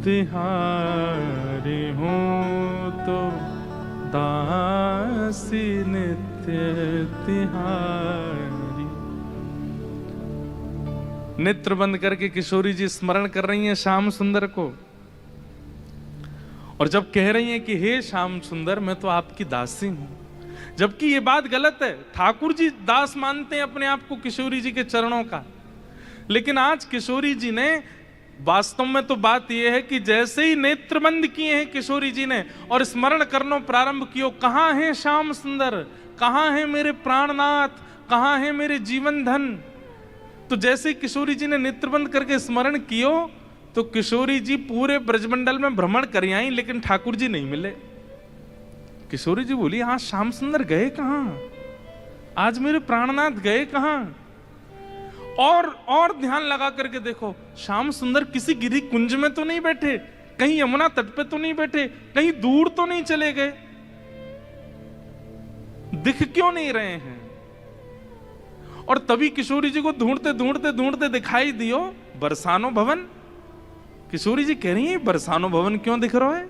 तिहारी, हूँ तो दासी नित्य तिहारी। नेत्र बंद करके किशोरी जी स्मरण कर रही हैं श्याम सुंदर को और जब कह रही हैं कि हे श्याम सुंदर मैं तो आपकी दासी हूं, जबकि ये बात गलत है। ठाकुर जी दास मानते हैं अपने आप को किशोरी जी के चरणों का, लेकिन आज किशोरी जी ने वास्तव में तो बात यह है कि जैसे ही नेत्र बंद किए हैं किशोरी जी ने और स्मरण करना प्रारंभ किया, कहां है श्याम सुंदर, कहां है मेरे प्राणनाथ, कहां है मेरे जीवन धन। तो जैसे किशोरी जी ने नेत्र बंद करके स्मरण कियो तो किशोरी जी पूरे ब्रजमंडल में भ्रमण कर आई, लेकिन ठाकुर जी नहीं मिले। किशोरी जी बोली हाँ श्याम सुंदर गए कहां, आज मेरे प्राणनाथ गए कहां। और ध्यान लगा करके देखो, श्याम सुंदर किसी गिरी कुंज में तो नहीं बैठे, कहीं यमुना तट पे तो नहीं बैठे, कहीं दूर तो नहीं चले गए, दिख क्यों नहीं रहे हैं। और तभी किशोरी जी को ढूंढते ढूंढते ढूंढते दिखाई दियो बरसानो भवन। किशोरी जी कह रही है बरसानो भवन क्यों दिख रहा है?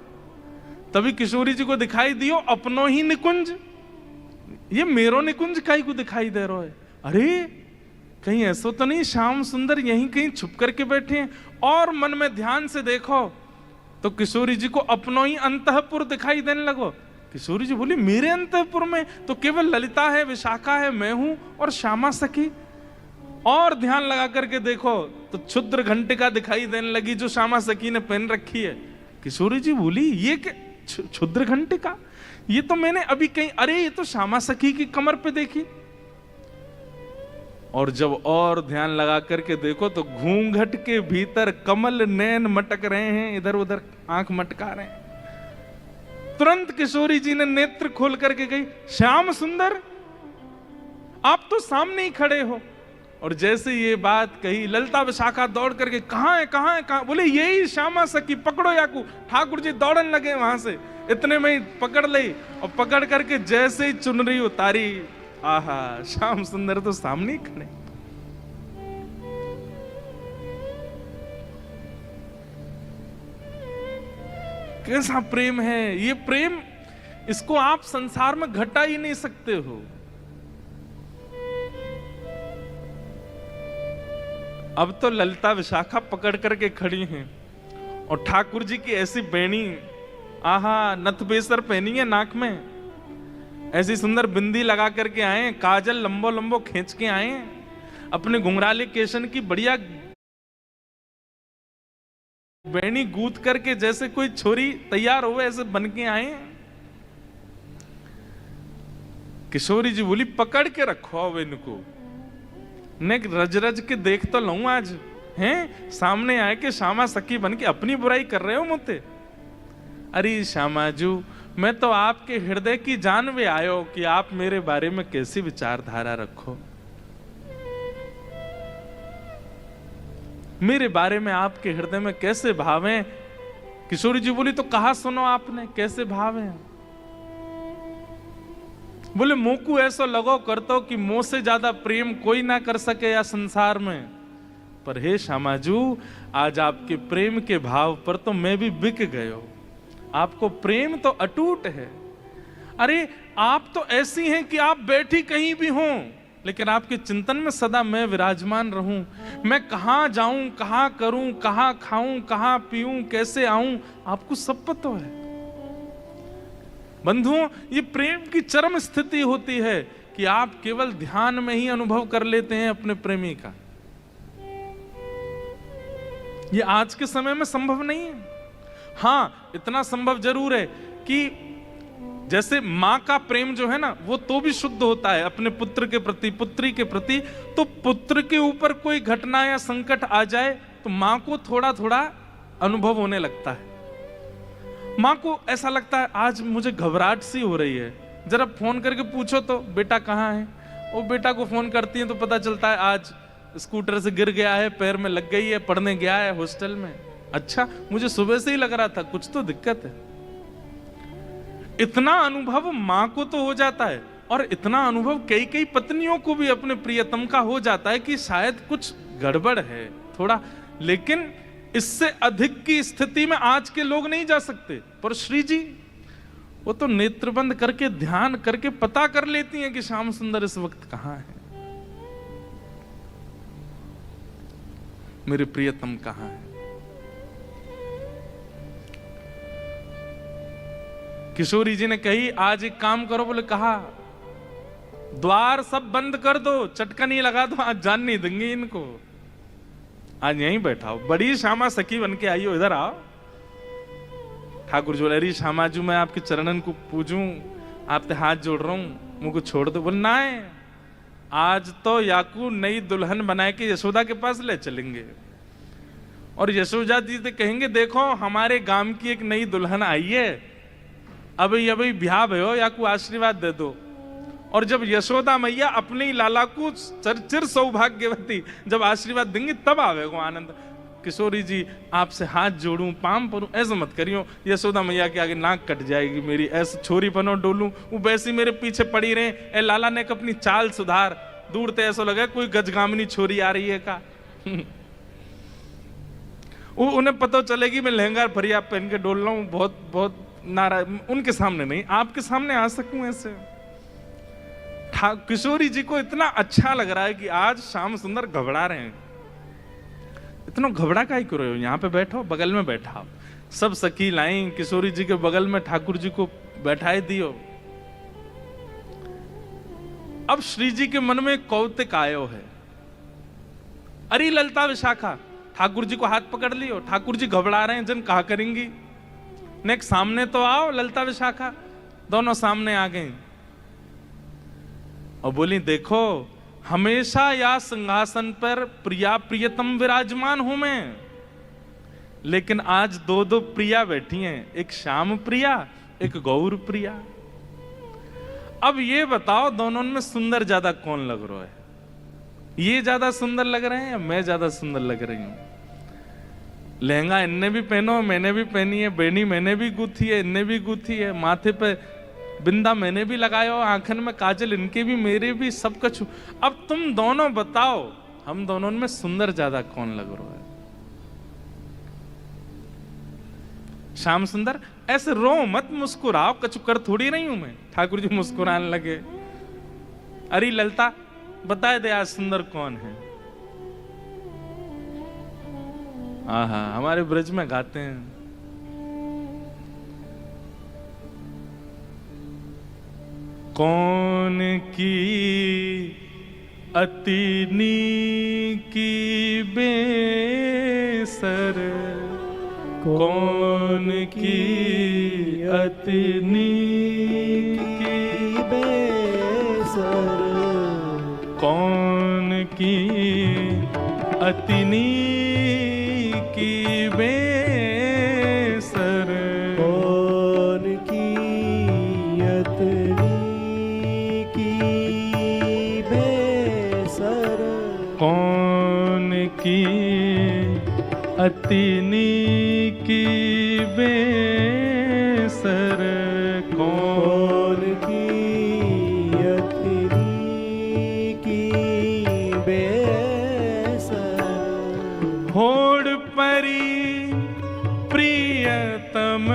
तभी किशोरी जी को दिखाई दियो अपनो ही निकुंज, ये मेरो निकुंज काई को दिखाई दे रहा है। अरे कहीं ऐसा तो नहीं श्याम सुंदर यहीं कहीं छुप करके बैठे हैं। और मन में ध्यान से देखो तो किशोरी जी को अपनो ही अंतःपुर दिखाई देने लगो। किशोरी जी बोली मेरे अंतःपुर में तो केवल ललिता है, विशाखा है, मैं हूं और श्यामा सखी। और ध्यान लगा करके देखो तो क्षुद्र घंटिका दिखाई देने लगी जो श्यामा सखी ने पहन रखी है। किशोरी जी बोली ये क्या क्षुद्र घंटिका, ये तो मैंने अभी कहीं, अरे ये तो श्यामा सखी की कमर पे देखी। और जब और ध्यान लगा करके देखो तो घूंघट के भीतर कमल नैन मटक रहे हैं, इधर उधर आंख मटका रहे हैं। तुरंत किशोरी जी ने नेत्र खोल करके गई श्याम सुंदर आप तो सामने ही खड़े हो। और जैसे ये बात कही ललिता विशाखा दौड़ करके कहां है कहां है कहां, बोले यही श्यामा सखी, पकड़ो याकू। ठाकुर जी दौड़न लगे वहां से, इतने में ही पकड़ ली और पकड़ करके जैसे ही चुनरी उतारी, आहा श्याम सुंदर तो सामने ही खड़े। कैसा प्रेम है ये प्रेम, इसको आप संसार में घटा ही नहीं सकते हो। अब तो ललिता विशाखा पकड़ करके खड़ी हैं और ठाकुर जी की ऐसी बेणी, आहा नथ बेसर पहनी है नाक में, ऐसी सुंदर बिंदी लगा करके आए, काजल लंबो लंबो खींच के आए, अपने घुंघराले केशन की बढ़िया बेणी गूंथ करके जैसे कोई छोरी तैयार हो ऐसे बन के आए। किशोरी जी बोली पकड़ के रखो अब इनको, ने रज रज के देख तो लूं आज, हैं सामने आए के श्यामा सखी बन के अपनी बुराई कर रहे हो मुझे। अरे श्यामाजू मैं तो आपके हृदय की जानवे आयो कि आप मेरे बारे में कैसी विचारधारा रखो, मेरे बारे में आपके हृदय में कैसे भाव हैं। किशोरी जी बोली तो कहा सुनो आपने कैसे भाव हैं। बोले मुंह को ऐसा लगो करतो कि मुंह से ज्यादा प्रेम कोई ना कर सके या संसार में, पर हे श्यामाजू आज आपके प्रेम के भाव पर तो मैं भी बिक गयो। आपको प्रेम तो अटूट है। अरे आप तो ऐसी हैं कि आप बैठी कहीं भी हो लेकिन आपके चिंतन में सदा मैं विराजमान रहूं। मैं कहां जाऊं, कहां करूं, कहां खाऊं, कहां पीऊं, कैसे आऊं, आपको सब पता है। बंधुओं, ये प्रेम की चरम स्थिति होती है कि आप केवल ध्यान में ही अनुभव कर लेते हैं अपने प्रेमी का। ये आज के समय में संभव नहीं है। हां, इतना संभव जरूर है कि जैसे मां का प्रेम जो है ना, वो तो भी शुद्ध होता है अपने पुत्र के प्रति, पुत्री के प्रति। तो पुत्र के ऊपर कोई घटना या संकट आ जाए तो मां को थोड़ा थोड़ा अनुभव होने लगता है। मां को ऐसा लगता है आज मुझे घबराहट सी हो रही है, जरा फोन करके पूछो तो बेटा कहाँ है। वो बेटा को फोन करती है तो पता चलता है आज स्कूटर से गिर गया है, पैर में लग गई है, पढ़ने गया है हॉस्टल में। अच्छा, मुझे सुबह से ही लग रहा था कुछ तो दिक्कत है। इतना अनुभव मां को तो हो जाता है, और इतना अनुभव कई कई पत्नियों को भी अपने प्रियतम का हो जाता है कि शायद कुछ गड़बड़ है थोड़ा। लेकिन इससे अधिक की स्थिति में आज के लोग नहीं जा सकते। पर श्री जी वो तो नेत्र बंद करके ध्यान करके पता कर लेती हैं कि श्याम सुंदर इस वक्त कहां है, मेरे प्रियतम कहां है। किशोरी जी ने कही आज एक काम करो, बोले कहा द्वार सब बंद कर दो, चटकन ही लगा दो, आज जान नहीं देंगे इनको, आज यहीं बैठा हो। बड़ी श्यामा सखी बन के आई हो, इधर आओ। ठाकुर जी बोले अरे श्यामा जी मैं आपके चरणन को पूजूं, आपसे हाथ जोड़ रहा हूं, मुझको छोड़ दो। बोले ना, आज तो याकू नई दुल्हन बना के यशोदा के पास ले चलेंगे, और यशोदा जी से कहेंगे देखो हमारे गांव की एक नई दुल्हन आई है, अभी अभी ब्याह भयो, याकू आशीर्वाद दे दो। और जब यशोदा मैया अपने लाला को चिर सौभाग्यवती जब आशीर्वाद देंगी तब आवेगो आनंद। किशोरी जी आपसे हाथ जोड़ूं, पाम परूं, ऐसा मत करियो, यशोदा मैया के आगे नाक कट जाएगी मेरी, ऐसे छोरी पनो डोलूं, वो वैसी मेरे पीछे पड़ी रहे। ए लाला ने अपनी चाल सुधार, दूर ते ऐसा लगा कोई गजगामनी छोरी आ रही है का। वो उन्हें पता चलेगी मैं लहंगा फरिया पहन के डोल रहा हूं, बहुत बहुत नाराज, उनके सामने नहीं, आपके सामने आ सकूं ऐसे। किशोरी जी को इतना अच्छा लग रहा है कि आज श्याम सुंदर घबरा रहे हैं। इतना घबरा काहे क्यों रहे हो, यहाँ पे बैठो, बगल में बैठा। सब सखी लाई किशोरी जी के बगल में ठाकुर जी को बैठाए दियो। अब श्री जी के मन में कौतिक आयो है, अरे ललता विशाखा, ठाकुर जी को हाथ पकड़ लियो, ठाकुर जी घबरा रहे हैं, जन कहा करेंगी, नेक्स्ट सामने तो आओ। ललता विशाखा दोनों सामने आ गई और बोली देखो हमेशा या सिंहासन पर प्रिया प्रियतम विराजमान हूं मैं, लेकिन आज दो दो प्रिया बैठी हैं, एक श्याम प्रिया एक गौर प्रिया। अब ये बताओ दोनों में सुंदर ज्यादा कौन लग रहा है, ये ज्यादा सुंदर लग रहे हैं या मैं ज्यादा सुंदर लग रही हूं। लहंगा इनने भी पहनो, मैंने भी पहनी है, बेनी मैंने भी गूथी है, इनने भी गूथी है, माथे पे बिंदा मैंने भी लगाया, आंखन में काजल इनके भी मेरे भी, सब कुछ। अब तुम दोनों बताओ हम दोनों में सुंदर ज्यादा कौन लग रहा है। श्याम सुंदर ऐसे रो मत, मुस्कुराओ, कछु कर थोड़ी नहीं हूं मैं। ठाकुर जी मुस्कुराने लगे, अरे ललता बता दे आज सुंदर कौन है। आहा, हमारे ब्रज में गाते हैं, कौन की अति नीकी बेसर, कौन की अति नीकी बेसर, कौन की अति नीकी बेसर, कौन की अति नीकी बेसर, कौन की अति नीकी बेसर, कौन की अति नीकी बेसर, होड़ परी प्रियतम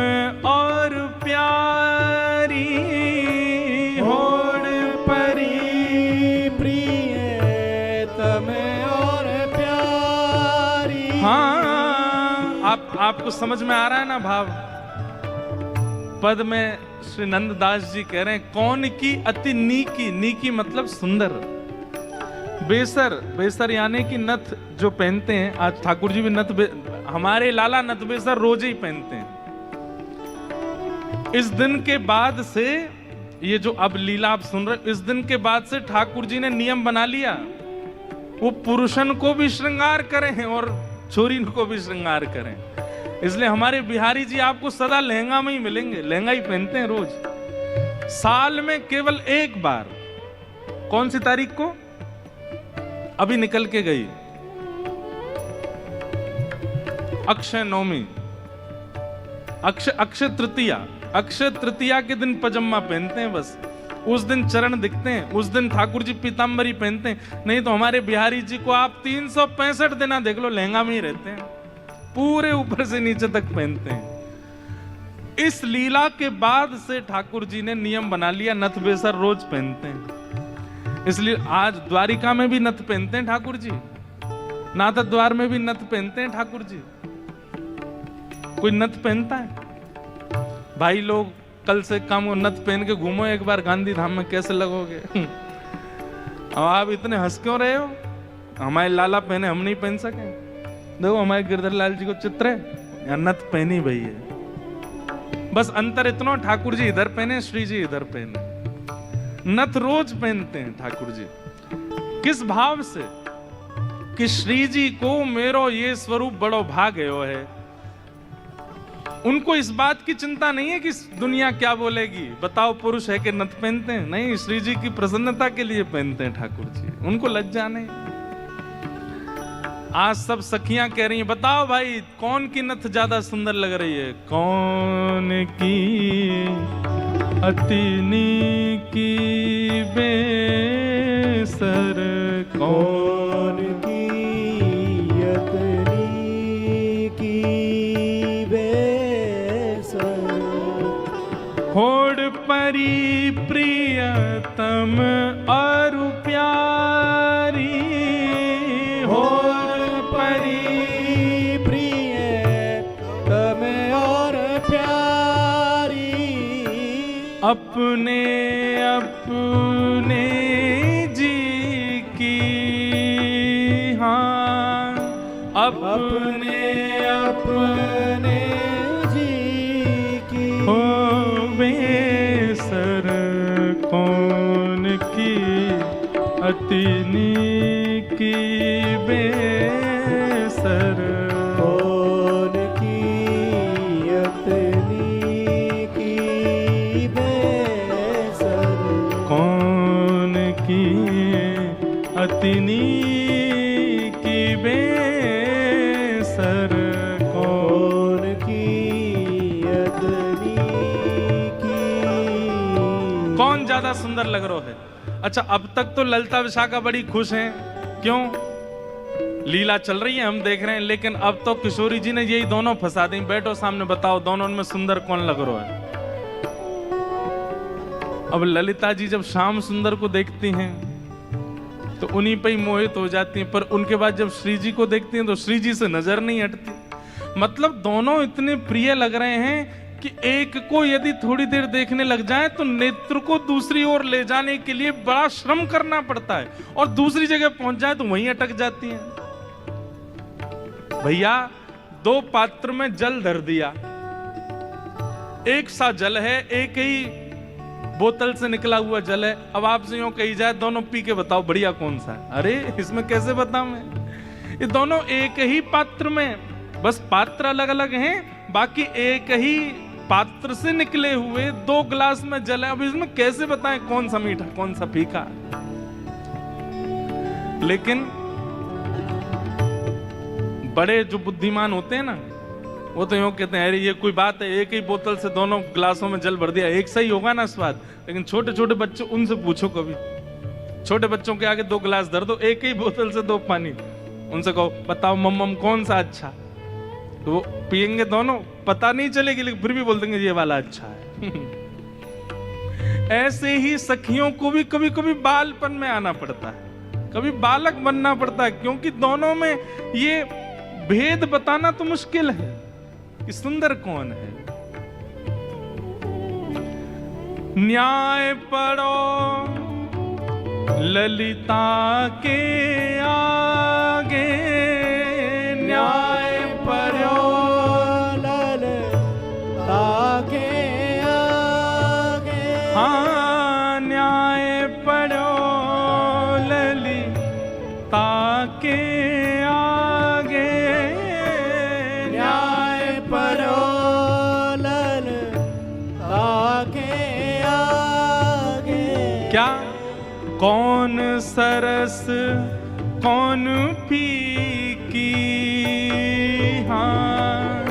और प्यारी, होड़ परी प्रिय आपको समझ में आ रहा है ना भाव? पद में श्री नंददास जी कह रहे हैं, कौन की अति नीकी, नीकी मतलब सुंदर, बेसर, बेसर यानी कि नथ जो पहनते हैं, आज ठाकुर जी भी नथ, हमारे लाला नथ बेसर रोज ही पहनते हैं। इस दिन के बाद से, ये जो अब लीला आप सुन रहे, इस दिन के बाद से ठाकुर जी ने नियम बना लिया, वो पुरुषन को भी श्रृंगार करें और छोरी को भी श्रृंगार करें। इसलिए हमारे बिहारी जी आपको सदा लहंगा में ही मिलेंगे, लहंगा ही पहनते हैं रोज। साल में केवल एक बार, कौन सी तारीख को अभी निकल के गई, अक्षय नवमी, अक्षय तृतीया, अक्षय तृतीया के दिन पजामा पहनते हैं बस। उस दिन चरण दिखते हैं, उस दिन ठाकुर जी पीतांबरी पहनते हैं। नहीं तो हमारे बिहारी जी को आप 365 दिन देख लो, लहंगा में ही रहते हैं, पूरे ऊपर से नीचे तक पहनते हैं। इस लीला के बाद से ठाकुर जी ने नियम बना लिया, नथ बेसर रोज पहनते हैं। इसलिए आज द्वारिका में भी नथ पहनते हैं ठाकुर जी, नाथ द्वार में भी नथ पहनते हैं ठाकुर जी। कोई नथ पहनता है? भाई लोग कल से कम नथ पहन के घूमो एक बार गांधी धाम में, कैसे लगोगे? अब आप इतने हंस क्यों रहे हो? हमारे लाला पहने, हम नहीं पहन सके? देखो हमारे गिरधर लाल जी को चित्र है, या नथ पहनी भई है। बस अंतर इतना, ठाकुर जी इधर पहने, श्री जी इधर पहने। नथ रोज पहनते हैं ठाकुर जी। किस भाव से? कि श्री जी को मेरो ये स्वरूप बड़ो भाग्यो है। उनको इस बात की चिंता नहीं है कि दुनिया क्या बोलेगी, बताओ पुरुष है कि नथ पहनते हैं। नहीं, श्री जी की प्रसन्नता के लिए पहनते हैं ठाकुर जी, उनको लज्जा नहीं। आज सब सखियां कह रही हैं, बताओ भाई कौन की नथ ज्यादा सुंदर लग रही है? कौन की अति नीकी बेसर, कौन की अति नीकी बेसर, होड़ परी प्रियतम और प्यारी, होड़ परी प्रियतम और प्यारी, अपने अपने जी की, हाँ अपने अपने जी की, हो बेसर, कौन की अति नीकी बेसर, कौन की अति नीकी बेसर, कौन की अति नीकी बेसर, कौन की अति नीकी। कौन ज्यादा सुंदर लग रहा है? अच्छा, अब तक तो ललिता विशाखा बड़ी खुश हैं, क्यों? लीला चल रही है, हम देख रहे हैं, लेकिन अब तो किशोरी जी ने यही दोनों फंसा दी। बैठो सामने, बताओ दोनों में सुंदर कौन लग रहा है? अब ललिता जी जब श्याम सुंदर को देखती हैं तो उन्हीं पे ही मोहित हो जाती हैं, पर उनके बाद जब श्री जी को देखती हैं तो श्री जी से नजर नहीं हटती। मतलब दोनों इतने प्रिय लग रहे हैं कि एक को यदि थोड़ी देर देखने लग जाए तो नेत्र को दूसरी ओर ले जाने के लिए बड़ा श्रम करना पड़ता है, और दूसरी जगह पहुंच जाए तो वहीं अटक जाती हैं। भैया, दो पात्र में जल धर दिया, एक सा जल है, एक ही बोतल से निकला हुआ जल है। अब आपसे यूं कही जाए दोनों पी के बताओ बढ़िया कौन सा है? अरे इसमें कैसे बताऊं मैं? ये दोनों एक ही पात्र में, बस पात्र अलग अलग हैं, बाकी एक ही पात्र से निकले हुए दो गिलास में जल है। अब इसमें कैसे बताएं कौन सा मीठा कौन सा फीका? लेकिन बड़े जो बुद्धिमान होते हैं ना, वो तो यूं कहते हैं अरे ये कोई बात है, एक ही बोतल से दोनों गिलासों में जल भर दिया, एक सही होगा ना स्वाद। लेकिन छोटे छोटे बच्चे, उनसे पूछो कभी, छोटे बच्चों के आगे दो गिलास धर दो, एक ही बोतल से दो पानी, उनसे कहो बताओ मम्मम कौन सा अच्छा, तो वो पियेंगे दोनों, पता नहीं चलेगी, लेकिन फिर भी बोल देंगे ये वाला अच्छा है। ऐसे ही सखियों को भी कभी कभी बालपन में आना पड़ता है, कभी बालक बनना पड़ता है, क्योंकि दोनों में ये भेद बताना तो मुश्किल है कि सुंदर कौन है। न्याय पढ़ो ललिता के आगे, न्याय पढ़ो ललिता के आगे। हाँ, न्याय पढ़ो ललिता के आगे, न्याय पढ़ो ललिता के आगे। क्या कौन सरस कौन फीकी, हाँ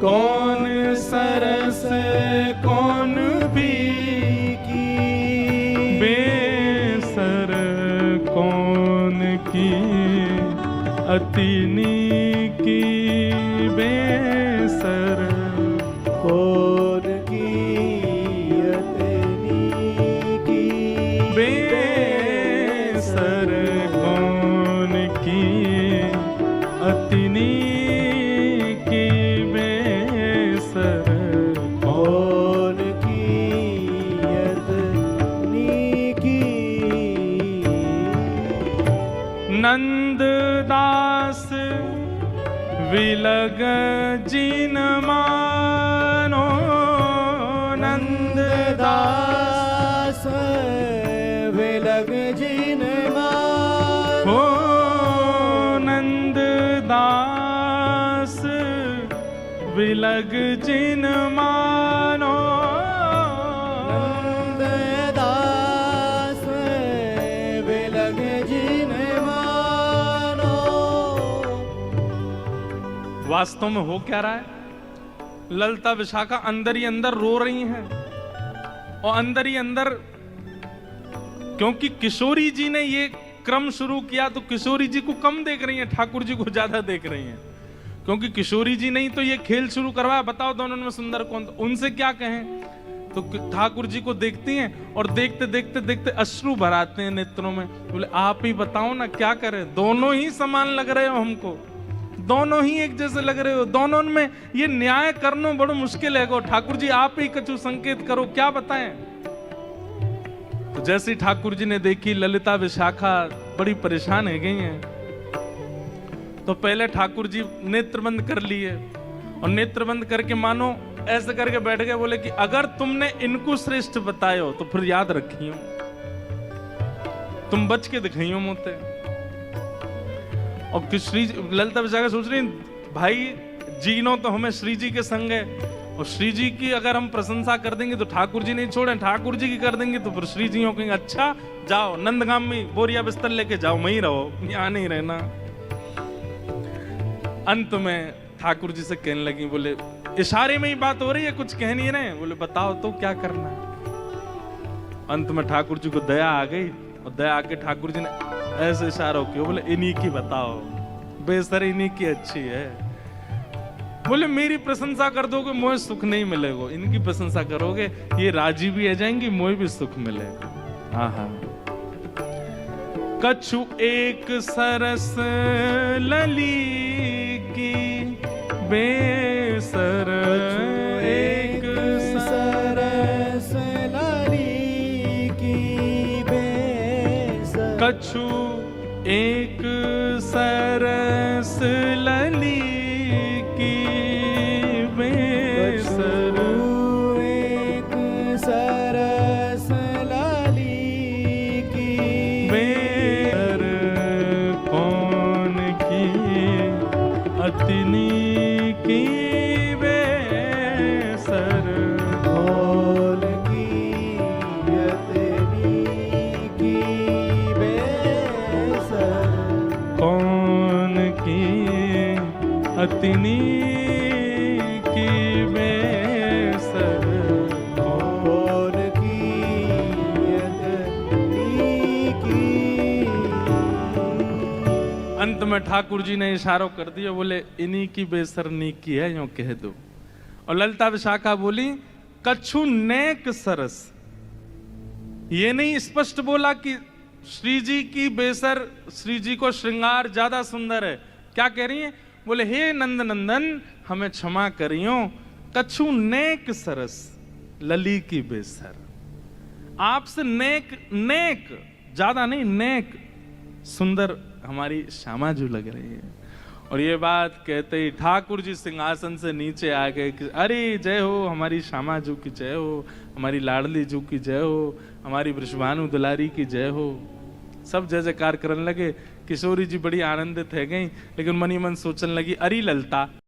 कौन सरस कौन फीकी, बेसर कौन की अति नीकी, बेसर कौन की अतनी की, बेसर कौन की अति नीकी, बेसर कौन की अतनी की। नंददास विलग जिन मानो, नंददास दास विलग जिन मान। हो, नंददास विलग जिन मानो, दास विलग जिन मानो। वास्तव में हो क्या रहा है? ललिता विशाखा अंदर ही अंदर रो रही हैं, और अंदर ही अंदर, क्योंकि किशोरी जी ने ये क्रम शुरू किया तो किशोरी जी को कम देख रही हैं, ठाकुर जी को ज्यादा देख रही हैं, क्योंकि किशोरी जी नहीं तो ये खेल शुरू करवाया। बताओ दोनों में सुंदर कौन? उनसे क्या कहें? तो ठाकुर जी को देखती हैं और देखते देखते देखते अश्रु भराते हैं नेत्रों में। बोले आप ही बताओ ना क्या करें, दोनों ही समान लग रहे हो हमको, दोनों ही एक जैसे लग रहे हो, दोनों में ये न्याय करना बड़ा मुश्किल है। ठाकुर जी आप ही कछु संकेत करो, क्या बताएं? तो जैसे ठाकुर जी ने देखी ललिता विशाखा बड़ी परेशान है गई हैं, तो पहले ठाकुर जी नेत्र बंद कर लिए, और नेत्र बंद करके मानो ऐसे करके बैठ गए। बोले कि अगर तुमने इनको श्रेष्ठ बतायो तो फिर याद रखियो, तुम बच के दिखाइयो मोते। और श्री ललिता विशाखा सोच रही भाई जीनो तो हमें श्री जी के संग है, और श्री जी की अगर हम प्रशंसा कर देंगे तो ठाकुर जी नहीं छोड़े, ठाकुर जी की कर देंगे तो फिर श्री जी कहेंगे अच्छा जाओ नंदगाम में बोरिया बिस्तर लेके जाओ, वहीं रहो, यहाँ नहीं रहना। अंत में ठाकुर जी से कहने लगी, बोले इशारे में ही बात हो रही है, कुछ कह नहीं रहे। बोले बताओ तो क्या करना है? अंत में ठाकुर जी को दया आ गई, और दया आके ठाकुर जी ने ऐसे इशारा किया, बोले इन्हीं की बताओ, बेसर इन्हीं की अच्छी है। बोले मेरी प्रशंसा कर दोगे मोहे सुख नहीं मिलेगा, इनकी प्रशंसा करोगे ये राजी भी आ जाएंगी, मोहे भी सुख मिलेगा। हाँ, कछु एक सरस लली की, बेसर एक सरस लली की, बेसर। कछु एक सरस लली की, बेसर एक सरस लली की, बेसर कौन की अतिनी की, बेसर कौन की अतनी की, बेसर। कौन की अतिनी की, बेसर कौन की अतनी की। अंत में ठाकुर जी ने इशारों कर दिया, बोले इन्हीं की बेसरनी की है, यूं कह दो। और ललिता विशाखा बोली कछु नेक सरस, ये नहीं स्पष्ट बोला कि श्री जी की बेसर, श्री जी को श्रृंगार ज्यादा सुंदर है। क्या कह रही है? बोले हे नंद नंदन हमें क्षमा करियो, कछु नेक सरस लली की बेसर। आपसे नेक नेक ज्यादा नहीं, नेक सुंदर हमारी श्यामा जी लग रही है। और ये बात कहते ही ठाकुर जी सिंहासन से नीचे आ गए कि अरे जय हो, हमारी श्यामा जी की जय हो, हमारी लाडली जी की जय हो, हमारी वृषभानु दुलारी की जय हो। सब जय जयकार करने लगे। किशोरी जी बड़ी आनंदित है गई, लेकिन मनी मन सोचने लगी अरे ललता